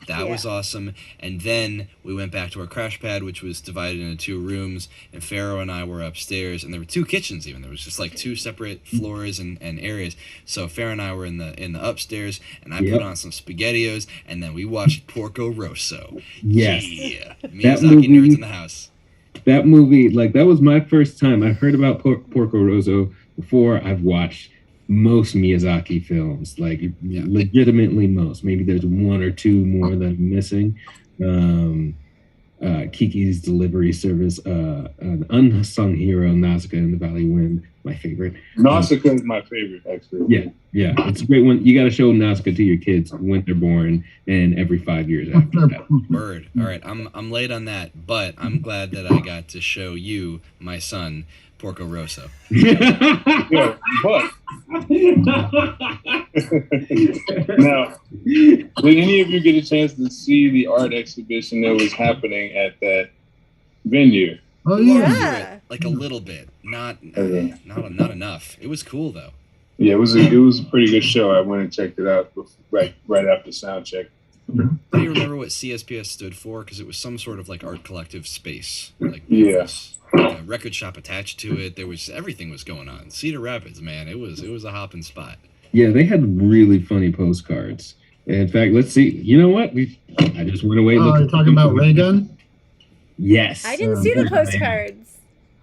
That was awesome. And then we went back to our crash pad, which was divided into 2 rooms, and Pharaoh and I were upstairs, and there were 2 kitchens even. There was just like 2 separate floors and areas. So Pharaoh and I were in the upstairs, and I put on some SpaghettiOs, and then we watched Porco Rosso. Yes. Yeah. That Miyazaki movie- nerds in the house. That movie, like, that was my first time. I've heard about Porco Rosso before. I've watched most Miyazaki films, like legitimately most. Maybe there's 1 or 2 more that I'm missing. Kiki's Delivery Service, an unsung hero, Nausicaa and the Valley Wind, my favorite. Nausicaa is my favorite, actually. Yeah, it's a great one. You got to show Nausicaa to your kids when they're born and every 5 years after that. Word. All right, I'm late on that, but I'm glad that I got to show you, my son, Porco Rosso. Yeah, but now, did any of you get a chance to see the art exhibition that was happening at that venue? Oh yeah. Yeah. Like a little bit, not enough. It was cool though. Yeah, it was a pretty good show. I went and checked it out right after sound check. Do you remember what CSPS stood for? Because it was some sort of like art collective space. Like Yeah. there was a record shop attached to it. There was everything was going on. Cedar Rapids, man, it was a hopping spot. Yeah, they had really funny postcards. In fact, let's see. You know what? I just went away. Oh, you're talking about Ray Gun? Yes. I didn't see the postcards.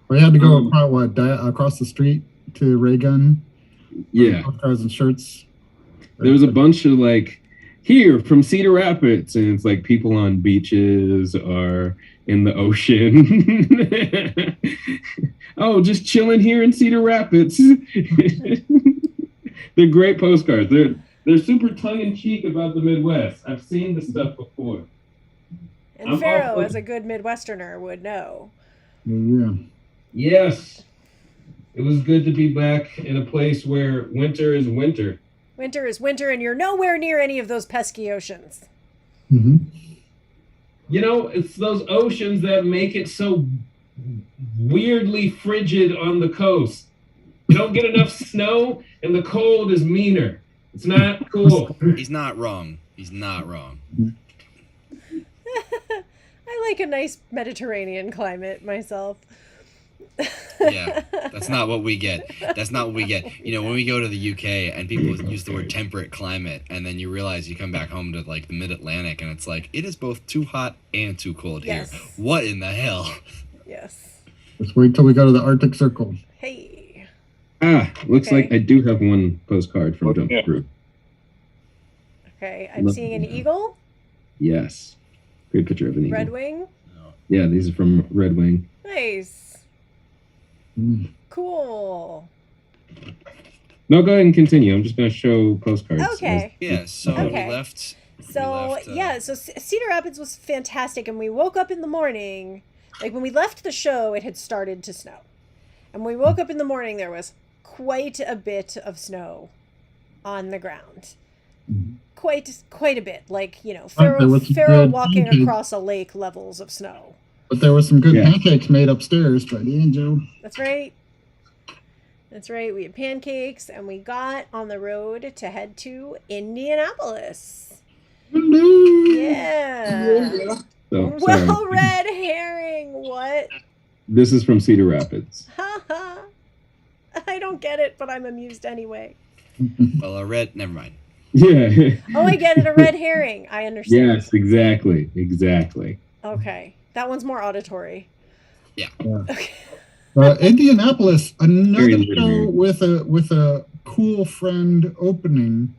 We had to go across the street to Ray Gun. Yeah. Postcards and shirts. There was a bunch of like, here from Cedar Rapids, and it's like people on beaches or in the ocean. Oh, just chilling here in Cedar Rapids. They're great postcards. They're super tongue in cheek about the Midwest. I've seen the stuff before. And Pharaoh, as a good Midwesterner, would know. Yeah. Yes. It was good to be back in a place where winter is winter. Winter is winter, and you're nowhere near any of those pesky oceans. Mm-hmm. You know, it's those oceans that make it so weirdly frigid on the coast. You don't get enough snow, and the cold is meaner. It's not cool. He's not wrong. He's not wrong. I like a nice Mediterranean climate myself. Yeah, that's not what we get. That's not what we get. You know, when we go to the UK and people use the word temperate climate, and then you realize you come back home to like the mid-Atlantic and it's like, it is both too hot and too cold here. What in the hell? Yes. Let's wait till we go to the Arctic Circle. Hey. Looks like I do have one postcard from Jump Group. Okay, I'm seeing an eagle. Yes. Great picture of an eagle. Red Wing. Yeah, these are from Red Wing. Nice. Cool. No, go ahead and continue. I'm just going to show postcards. Okay. Yeah, so we left. So Cedar Rapids was fantastic, and we woke up in the morning. Like when we left the show, it had started to snow, and when we woke up in the morning, there was quite a bit of snow on the ground. Quite a bit, like, you know, Pharaoh walking across a lake levels of snow. But there were some good pancakes made upstairs by the angel. That's right. We had pancakes, and we got on the road to head to Indianapolis. Yeah. So, Well, sorry. red herring. What? This is from Cedar Rapids. Haha. I don't get it, but I'm amused anyway. Well, a red. Never mind. Yeah. Oh, I get it. A red herring. I understand. Yes, exactly. Okay. That one's more auditory. Yeah. Okay. Indianapolis, another Very show literary. with a cool friend opening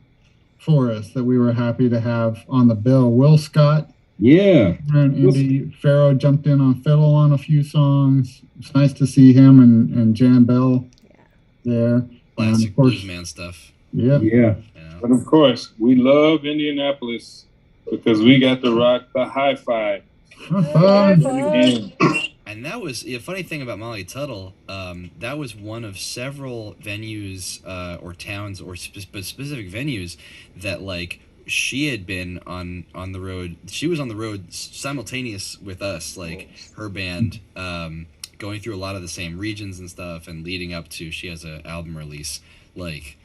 for us that we were happy to have on the bill. Will Scott Yeah. and Indy Farrow jumped in on fiddle on a few songs. It's nice to see him and Jan Bell there. Classic of course, bluesman stuff. yeah. Yeah. You know? But of course, we love Indianapolis because we got to rock the hi-fi. High five. And And that was a funny thing about Molly Tuttle. That was one of several venues or towns or specific venues that like she had been on the road. She was on the road simultaneous with us, like her band, going through a lot of the same regions and stuff, and leading up to she has an album release like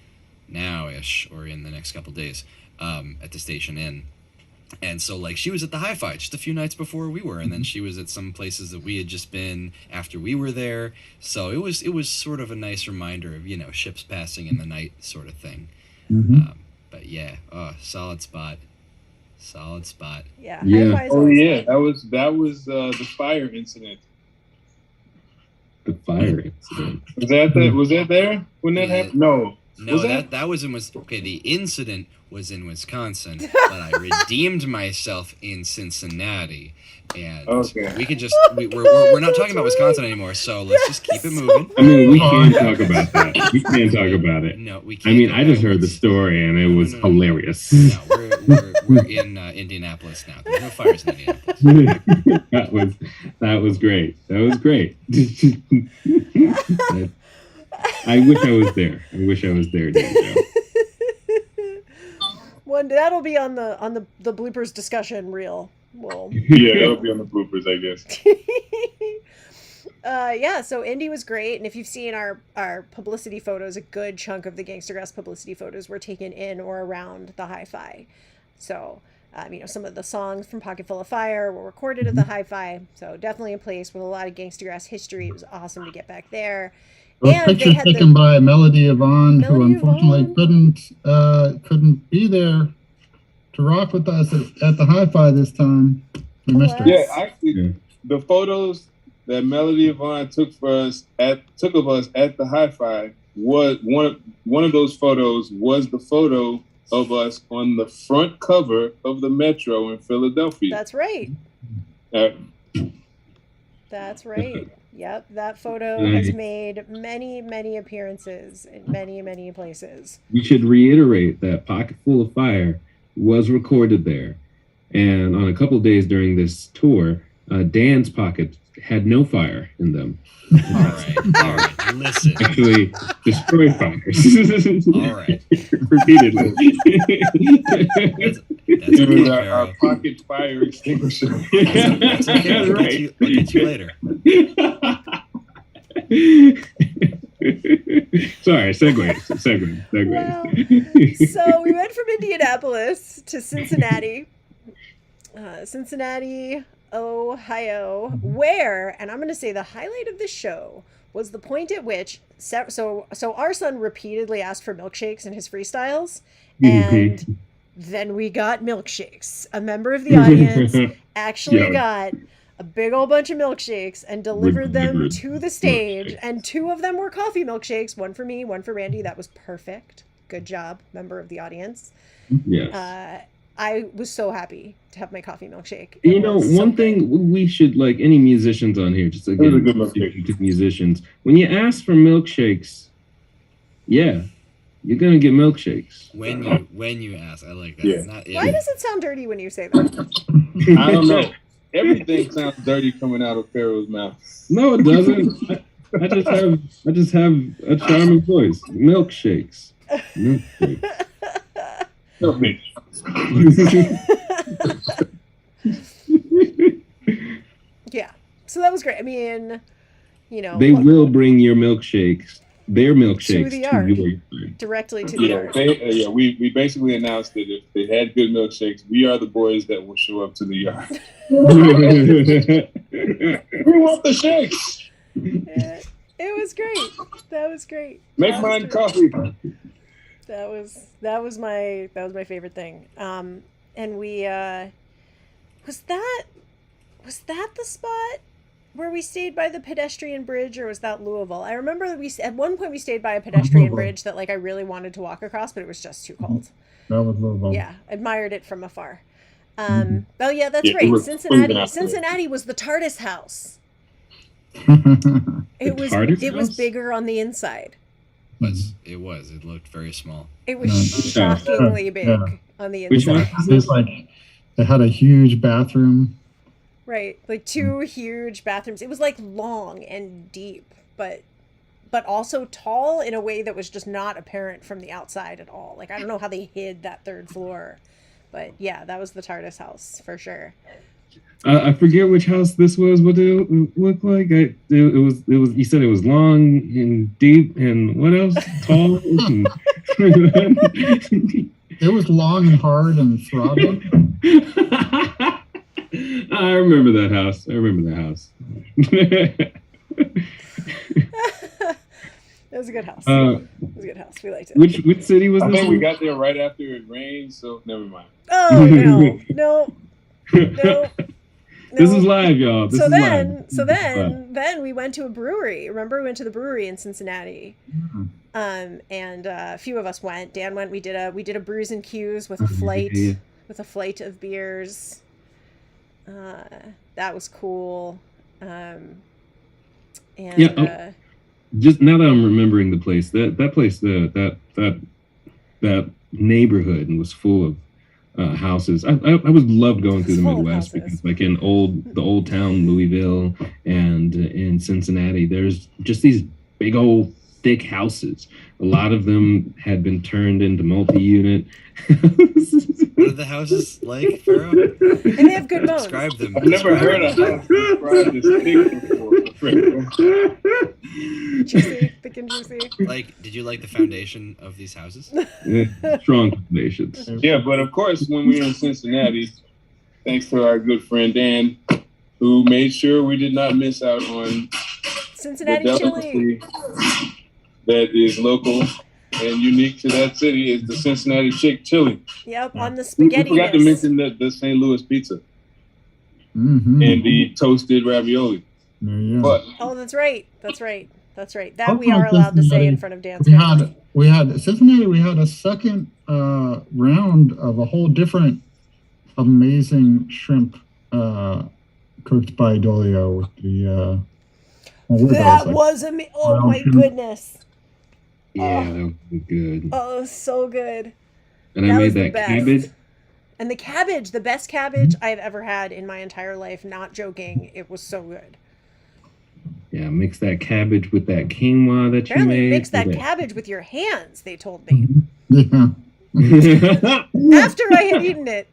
now-ish or in the next couple days at the Station Inn. And so, like, she was at the Hi-Fi just a few nights before we were, and then she was at some places that we had just been after we were there. So it was sort of a nice reminder of, you know, ships passing in the night sort of thing. But yeah, solid spot. Yeah. Yeah. Hi-Fi is oh always yeah, fun. that was the fire incident. The fire incident. Was that there when that Yeah. happened? No. No, Was that was in okay. The incident was in Wisconsin, but I redeemed myself in Cincinnati, and Okay. we could just we're not talking about Wisconsin anymore. So let's just keep it moving. I mean, we can talk about that. We can talk about it. No, we I can't. mean, go I just heard the backwards. story and it was No. hilarious. No, we're in Indianapolis now. There's no fires in Indianapolis. that was great. That was great. I wish I was there. Dan Joe. One that'll be on the bloopers discussion reel. Well, Yeah, that'll be on the bloopers, I guess. yeah, so Indy was great, and if you've seen our publicity photos, a good chunk of the Gangstagrass publicity photos were taken in or around the Hi-Fi. So, you know, some of the songs from Pocket Full of Fire were recorded at the Hi-Fi, so definitely a place with a lot of Gangstagrass history. It was awesome to get back there. Those And they pictures had taken by Melody Yvonne, who Melody unfortunately Yvonne. couldn't be there to rock with us at the Hi-Fi this time. We missed her. Yeah, actually, Yeah. the photos that Melody Yvonne took of us at the Hi-Fi was one of those photos was the photo of us on the front cover of the Metro in Philadelphia. That's right. Uh, That's right. Yep, that photo has made many, many appearances in many, many places. We should reiterate that Pocket Full of Fire was recorded there. And on a couple days during this tour, Dan's pockets had no fire in them. All right. Listen. Actually, destroyed fires. All right. Repeatedly. That's it okay, was our Pharaoh. pocket fire extinguisher. That's okay. I'll Right. get you later. Sorry, segue. Well, so we went from Indianapolis to Cincinnati. Cincinnati, Ohio, where, and I'm going to say the highlight of the show was the point at which, so our son repeatedly asked for milkshakes in his freestyles, and then we got milkshakes. A member of the audience actually Yeah. got a big old bunch of milkshakes and delivered them to the stage, and 2 of them were coffee milkshakes, one for me, one for Randy. That was perfect. Good job, member of the audience. Yes. I was so happy to have my coffee milkshake. You know, one thing we should, like, any musicians on here, just was a again, good milkshake. speaking to musicians, when you ask for milkshakes, yeah, you're gonna get milkshakes. When you ask, I like that. Yeah. Not Why if. does it sound dirty when you say that? I don't know. Everything sounds dirty coming out of Pharaoh's mouth. No, it doesn't. I just have a charming voice. Milkshakes. Milkshakes. Yeah. So that was great. I mean, you know. They will bring your milkshakes their milkshakes the to yard. your yard. Directly to the yard. We basically announced that if they had good milkshakes, we are the boys that will show up to the yard. We want the shakes. Yeah, it was great. That was great. Make That mine was coffee. That was my favorite thing. And we was that the spot where we stayed by the pedestrian bridge, or was that Louisville? I remember at one point we stayed by a pedestrian bridge that like I really wanted to walk across, but it was just too cold. That was Louisville. Yeah, admired it from afar. Oh yeah, that's Yeah, right. was Cincinnati was the TARDIS house. It was TARDIS it was house? bigger on the inside. It looked very small. It was Yeah. shockingly big Yeah. on the Which inside. one? It's like it had a huge bathroom. Right, like two huge bathrooms. It was like long and deep, but also tall in a way that was just not apparent from the outside at all. Like I don't know how they hid that third floor, but yeah, that was the TARDIS house for sure. I forget which house this was. What did it look like? It was. You said it was long and deep, and what else? Tall. It was long and hard and throbbing. I remember that house. It was a good house. Uh, It was a good house. We liked it. which city was I this? think we in? got there right after it rained, so never mind. Oh no. This is live, y'all. This So is then live. we went to a brewery. Remember, we went to the brewery in Cincinnati. Mhm. And a few of us went. Dan went. We did a Brews and Q's with a flight of beers. That was cool. Just now that I'm remembering the place, that place, that neighborhood was full of houses. I would love going through the Full of Midwest houses. because, like in the old town Louisville and in Cincinnati, there's just these big old thick houses. A lot of them had been turned into multi-unit. What are the houses like, Pharaoh? And they have good bones. Describe them. I've never heard a house described as thick before. Juicy, thick and juicy. Like, did you like the foundation of these houses? Yeah, strong foundations. Yeah, but of course, when we were in Cincinnati, thanks to our good friend Dan, who made sure we did not miss out on Cincinnati the chili. delicacy that is local and unique to that city is the Cincinnati chick chili. Yep, on the We spaghetti. forgot to mention the St. Louis pizza Mm-hmm. and the toasted ravioli. There you go. But Oh, that's right. That How we are come allowed to say Cincinnati- in front of Dan's We family. had Cincinnati. We had a second round of a whole different amazing shrimp cooked by Dolio with the. That was amazing. Oh Brown my shrimp. goodness. Yeah, that was good. Oh, so good. And I That made was the that best. cabbage. And the cabbage, the best cabbage I've ever had in my entire life. Not joking. It was so good. Yeah, mix that cabbage with that quinoa that Apparently, you made. mix that with cabbage with your hands, they told me. Yeah. it. After I had eaten it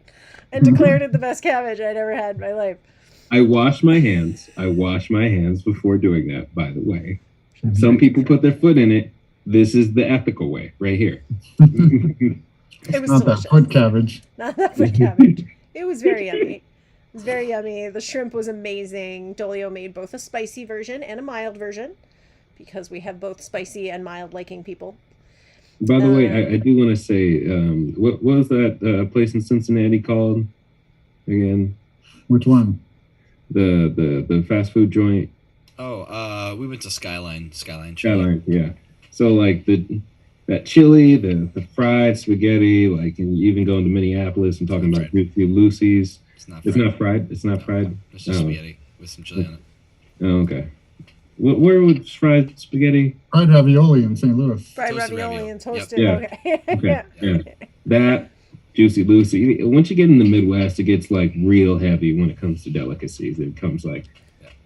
and declared it the best cabbage I'd ever had in my life. I wash my hands. Before doing that, by the way. Some people put their foot in it. This is the ethical way, right here. It was Not delicious. that foot cabbage. Not that foot cabbage. It was very yummy. It was very yummy. The shrimp was amazing. Dolio made both a spicy version and a mild version because we have both spicy and mild liking people. By the way, I do want to say, what was that place in Cincinnati called again? Which one? The fast food joint. Oh, we went to Skyline chili. Skyline, yeah. So like that chili, the fried spaghetti, like, and you even going to Minneapolis and talking about Lucy's. It's not fried. It's not fried. It's just Oh. spaghetti with some chili on it. Oh, okay. Where was fried spaghetti? Fried ravioli in St. Louis. Fried Toasted ravioli ravioli. and toasted. Yep. Okay. Okay. Yeah. That Juicy Lucy. Once you get in the Midwest, it gets like real heavy when it comes to delicacies. It comes like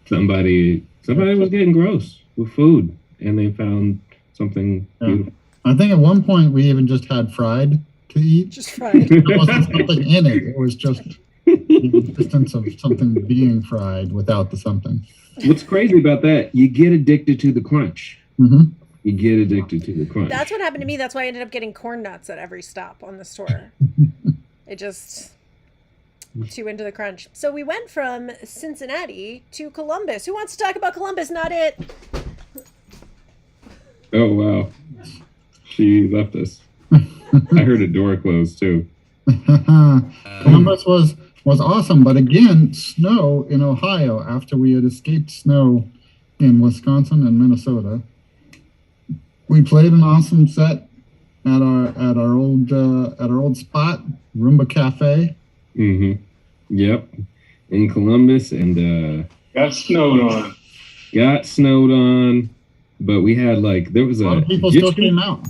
somebody was getting gross with food, and they found something beautiful. I think at one point we even just had fried to eat. Just fried. There wasn't something in it. It was just the existence of something being fried without the something. What's crazy about that? You get addicted to the crunch. Mm-hmm. You get addicted to the crunch. That's what happened to me. That's why I ended up getting corn nuts at every stop on this tour. It just too into the crunch. So we went from Cincinnati to Columbus. Who wants to talk about Columbus? Not it. Oh wow, she left us. I heard a door close too. Columbus was awesome, but again, snow in Ohio after we had escaped snow in Wisconsin and Minnesota. We played an awesome set at our old spot, Roomba Cafe. Mm-hmm. Yep. In Columbus, and Got snowed on. got snowed on, but we had there was A lot of people still came out.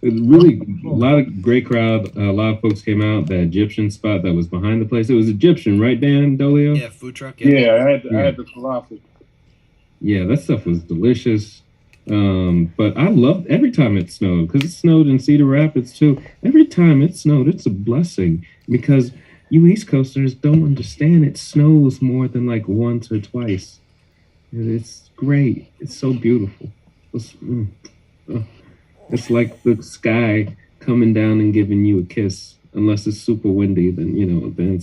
Really, a lot of great crowd. A lot of folks came out. That Egyptian spot that was behind the place. It was Egyptian, right, Dan Dolio? Yeah, food truck. Yeah, I had the falafel. Yeah, that stuff was delicious. But I loved every time it snowed, because it snowed in Cedar Rapids too. Every time it snowed, it's a blessing, because you East Coasters don't understand it snows more than once or twice. And it's great. It's so beautiful. It's like the sky coming down and giving you a kiss. Unless it's super windy, then then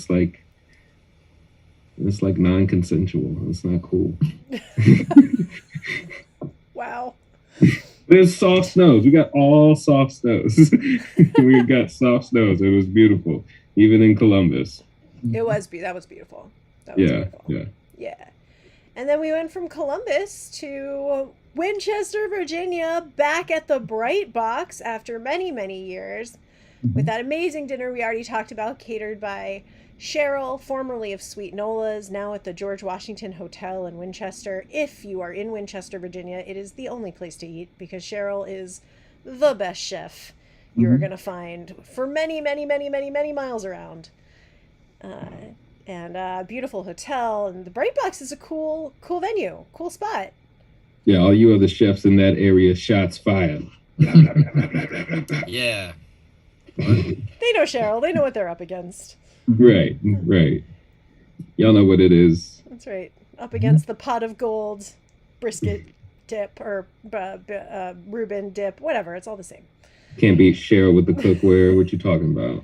it's non-consensual. It's not cool. Wow. There's soft snows. We got all soft snows. We got soft snows. It was beautiful, even in Columbus. That was beautiful. That was beautiful. Yeah. And then we went from Columbus to Winchester, Virginia, back at the Bright Box after many, many years with that amazing dinner we already talked about, catered by Cheryl, formerly of Sweet Nola's, now at the George Washington Hotel in Winchester. If you are in Winchester, Virginia, it is the only place to eat, because Cheryl is the best chef you're going to find for many, many, many, many, many miles around. And a beautiful hotel, and the Bright Box is a cool venue, cool spot. Yeah, all you other chefs in that area, shots fired. Yeah. They know Cheryl. They know what they're up against. Right. Y'all know what it is. That's right. Up against the pot of gold, brisket dip, or Reuben dip, whatever. It's all the same. Can't beat Cheryl with the cookware. What you talking about?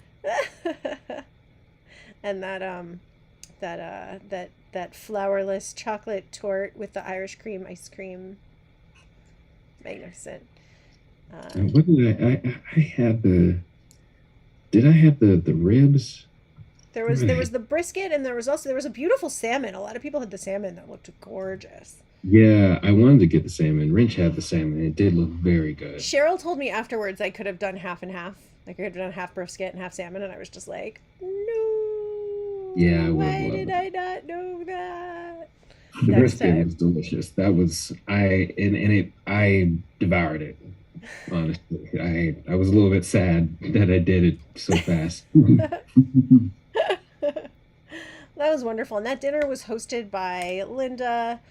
And that flourless chocolate torte with the Irish cream ice cream. Magnificent. What did I had the? Did I have the ribs? There was the brisket, and there was a beautiful salmon. A lot of people had the salmon that looked gorgeous. Yeah, I wanted to get the salmon. Wrench had the salmon. It did look very good. Cheryl told me afterwards I could have done half and half. I could have done half brisket and half salmon, and I was just like, no. Yeah, why did I not know that? The Next brisket time. was delicious. That was I devoured it. Honestly, I was a little bit sad that I did it so fast. That was wonderful. And that dinner was hosted by Linda,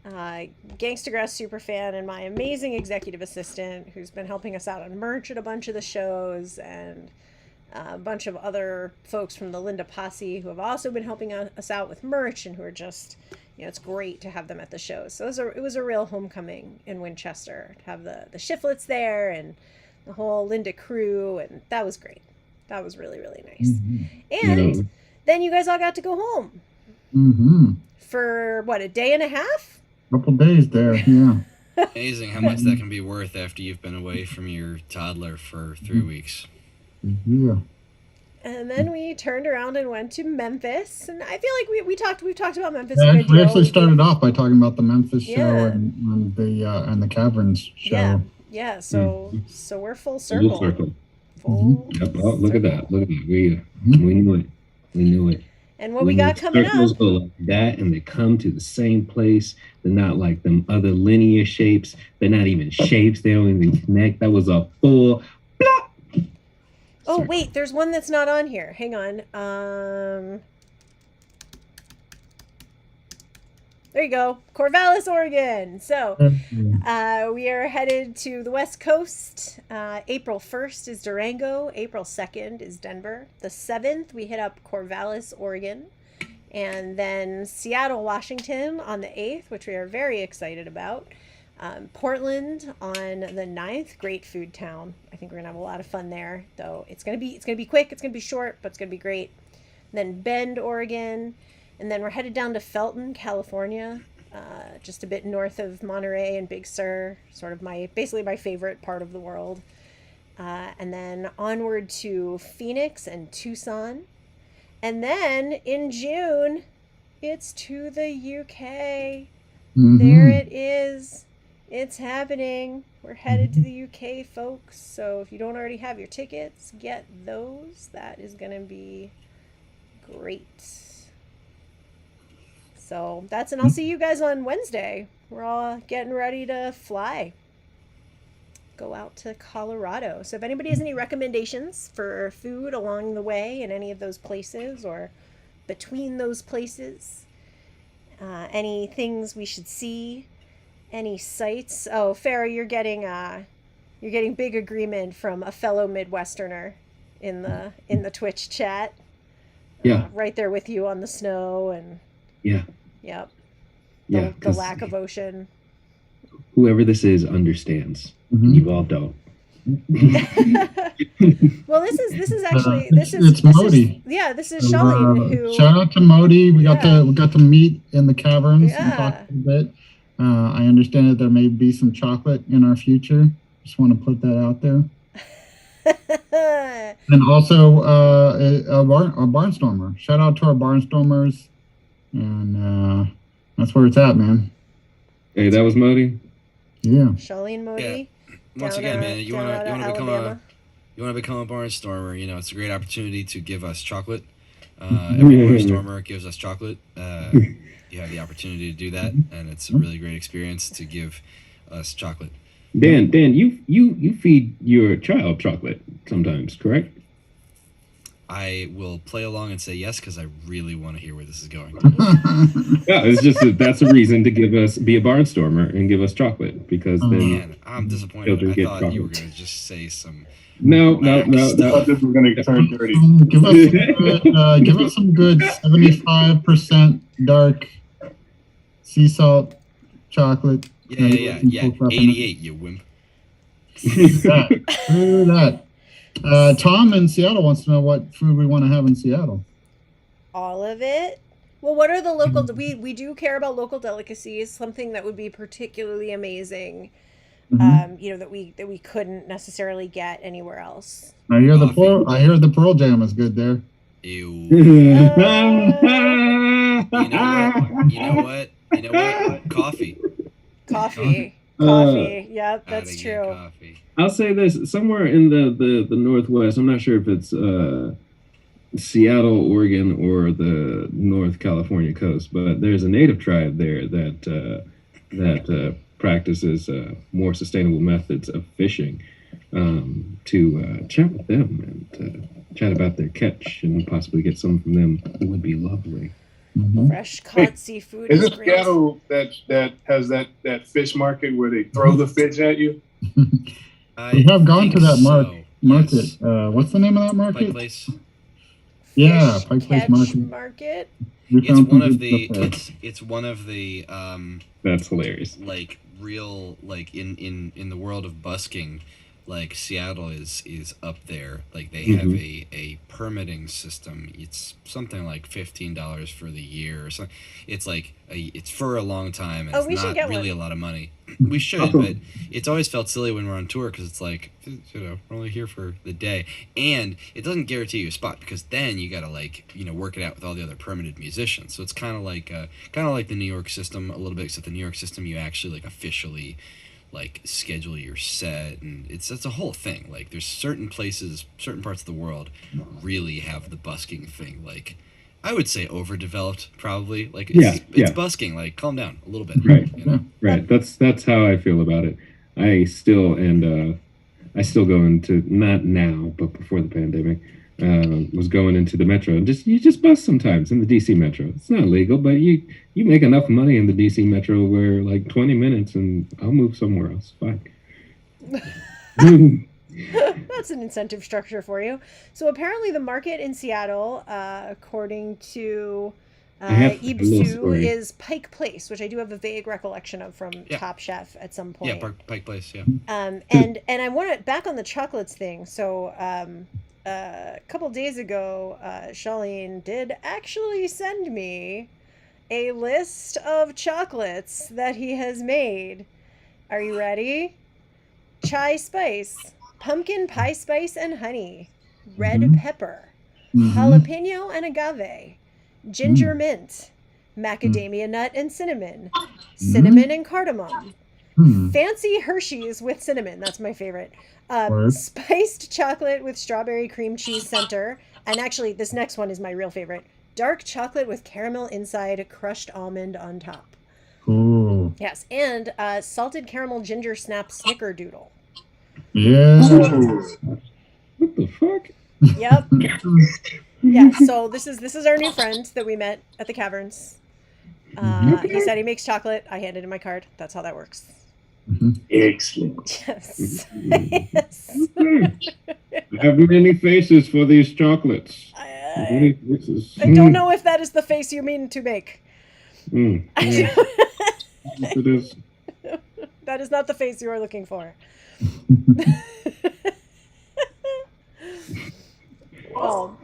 Gangstagrass superfan, and my amazing executive assistant, who's been helping us out on merch at a bunch of the shows, and a bunch of other folks from the Linda Posse who have also been helping us out with merch, and who are just, it's great to have them at the shows. So it was a real homecoming in Winchester to have the Shiflets there and the whole Linda crew, and that was great. That was really, really nice. And then you guys all got to go home for what, a day and a half? Couple days there, yeah. Amazing how much that can be worth after you've been away from your toddler for 3 weeks. Yeah. And then we turned around and went to Memphis, and I feel like we've talked about Memphis. Yeah, we actually started off by talking about the Memphis show and the Caverns show. Yeah. So we're full circle. Full circle. Full Oh, look at that! Look at that! We knew it. We knew it. And what we got coming circles up? go like that, and they come to the same place. They're not like them other linear shapes. They're not even shapes. They don't even connect. That was a full. Blah. Oh, Sorry. wait, there's one that's not on here. Hang on. There you go. Corvallis, Oregon. So we are headed to the West Coast. April 1st is Durango. April 2nd is Denver. The 7th, we hit up Corvallis, Oregon. And then Seattle, Washington on the 8th, which we are very excited about. Portland on the 9th, great food town. I think we're gonna have a lot of fun there, though. It's gonna be quick. It's gonna be short, but it's gonna be great. Then Bend, Oregon, and then we're headed down to Felton, California, just a bit north of Monterey and Big Sur, sort of basically my favorite part of the world. And then onward to Phoenix and Tucson. And then in June, it's to the UK. There it is. It's happening. We're headed to the UK, folks. So if you don't already have your tickets, get those. That is going to be great. So and I'll see you guys on Wednesday. We're all getting ready to fly. Go out to Colorado. So if anybody has any recommendations for food along the way in any of those places or between those places, any things we should see, any sites. Oh, Farrah, you're getting big agreement from a fellow Midwesterner in the Twitch chat. Yeah. Right there with you on the snow and Yeah. Yep. Yeah. The lack of ocean. Whoever this is understands. You all don't. Well, this is actually it's Modi. This is Charlene who. Shout out to Modi. We got to meet in the Caverns and talk a bit. I understand that there may be some chocolate in our future. Just want to put that out there. And also a barnstormer. Shout out to our barnstormers, and that's where it's at, man. Hey, that was Modi. Yeah. Charlene Modi. Yeah. Once again, man, you want to become a barnstormer. You know, it's a great opportunity to give us chocolate. Every barnstormer gives us chocolate. You have the opportunity to do that, and it's a really great experience to give us chocolate. Dan, you feed your child chocolate sometimes, correct? I will play along and say yes because I really want to hear where this is going. Yeah, it's just that's a reason to be a barnstormer and give us chocolate because then. Man, I'm disappointed. I thought you were going to just say some. No. I thought this was going to turn dirty. Give us some good 75% dark sea salt chocolate. Yeah. 88, you wimp. Do that. Tom in Seattle wants to know what food we want to have in Seattle. All of it. Well, what are the local? We do care about local delicacies. Something that would be particularly amazing. That we couldn't necessarily get anywhere else. I hear the Pearl Jam is good there. Ew. You know what? Coffee. Yep, that's true. Coffee. I'll say this: somewhere in the Northwest, I'm not sure if it's Seattle, Oregon, or the North California coast, but there's a native tribe there that practices more sustainable methods of fishing. To chat with them and chat about their catch and possibly get some from them would be lovely. Fresh caught seafood. Is it Seattle that has that fish market where they throw the fish at you? We have gone to that market. Yes. What's the name of that market? Pike Place. Yeah, Pike Place Market. It's one of the that's hilarious. Like real in the world of busking, like Seattle is up there. Like they have a permitting system. It's something like $15 for the year or something. It's like it's for a long time and it's not really a lot of money. We should, but it's always felt silly when we're on tour because it's like, we're only here for the day, and it doesn't guarantee you a spot because then you gotta work it out with all the other permitted musicians. So it's kind of like the New York system a little bit, except the New York system you actually officially schedule your set, and it's a whole thing. Like there's certain places, certain parts of the world really have the busking thing. Like I would say overdeveloped, probably. Like it's busking. Like calm down a little bit. Right. Right. That's how I feel about it. I still go into, not now, but before the pandemic, was going into the metro and you just bus sometimes in the DC metro. It's not legal, but you make enough money in the DC metro where 20 minutes and I'll move somewhere else. Fine. That's an incentive structure for you. So apparently the market in Seattle, according to have a little Ibsu story. is Pike Place, which I do have a vague recollection of from Yeah. Top Chef at some point. Yeah, Pike Place. Yeah. And I want to back on the chocolates thing. So a couple days ago, Charlene did actually send me a list of chocolates that he has made. Are you ready? Chai spice, pumpkin pie spice and honey, red pepper, jalapeno and agave, ginger mint, macadamia nut and cinnamon, cinnamon and cardamom, fancy Hershey's with cinnamon. That's my favorite. Spiced chocolate with strawberry cream cheese center. And actually, this next one is my real favorite. Dark chocolate with caramel inside, crushed almond on top. Cool. Yes, and salted caramel ginger snap snickerdoodle. Yeah. What the fuck? Yep. Yeah, so this is our new friend that we met at the Caverns. He said he makes chocolate. I handed him my card. That's how that works. Excellent. Yes. Yes. I have many faces for these chocolates. Many faces. I don't know if that is the face you mean to make. Yes, it is. That is not the face you are looking for. Well,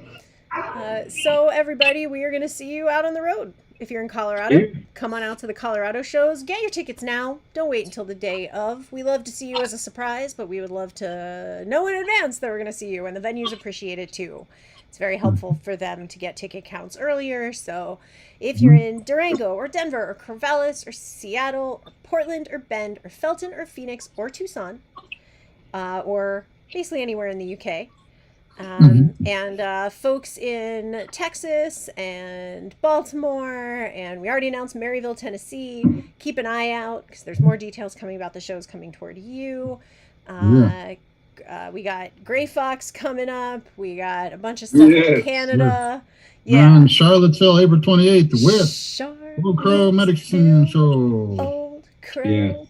so everybody, we are going to see you out on the road. If you're in Colorado, come on out to the Colorado shows. Get your tickets now. Don't wait until the day of. We love to see you as a surprise, but we would love to know in advance that we're going to see you, and the venues appreciate it too. It's very helpful for them to get ticket counts earlier. So if you're in Durango or Denver or Corvallis or Seattle or Portland or Bend or Felton or Phoenix or Tucson, or basically anywhere in the UK, and folks in Texas and Baltimore, and we already announced Maryville, Tennessee. Keep an eye out because there's more details coming about the shows coming toward you. We got Gray Fox coming up. We got a bunch of stuff in Canada. Yeah. And Charlottesville, April 28th with Old Crow Medicine Show. Old Crow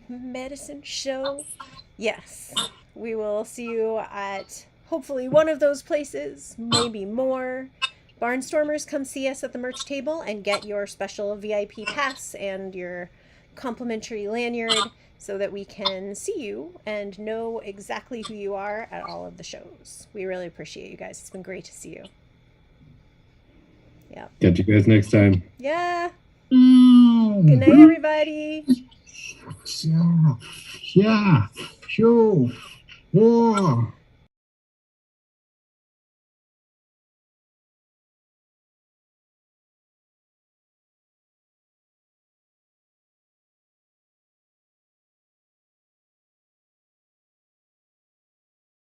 Medicine Show. Yes. We will see you at hopefully one of those places, maybe more. Barnstormers, come see us at the merch table and get your special VIP pass and your complimentary lanyard so that we can see you and know exactly who you are at all of the shows. We really appreciate you guys. It's been great to see you. Yeah. Catch you guys next time. Yeah. Good night, everybody. Yeah. Sure. Yeah.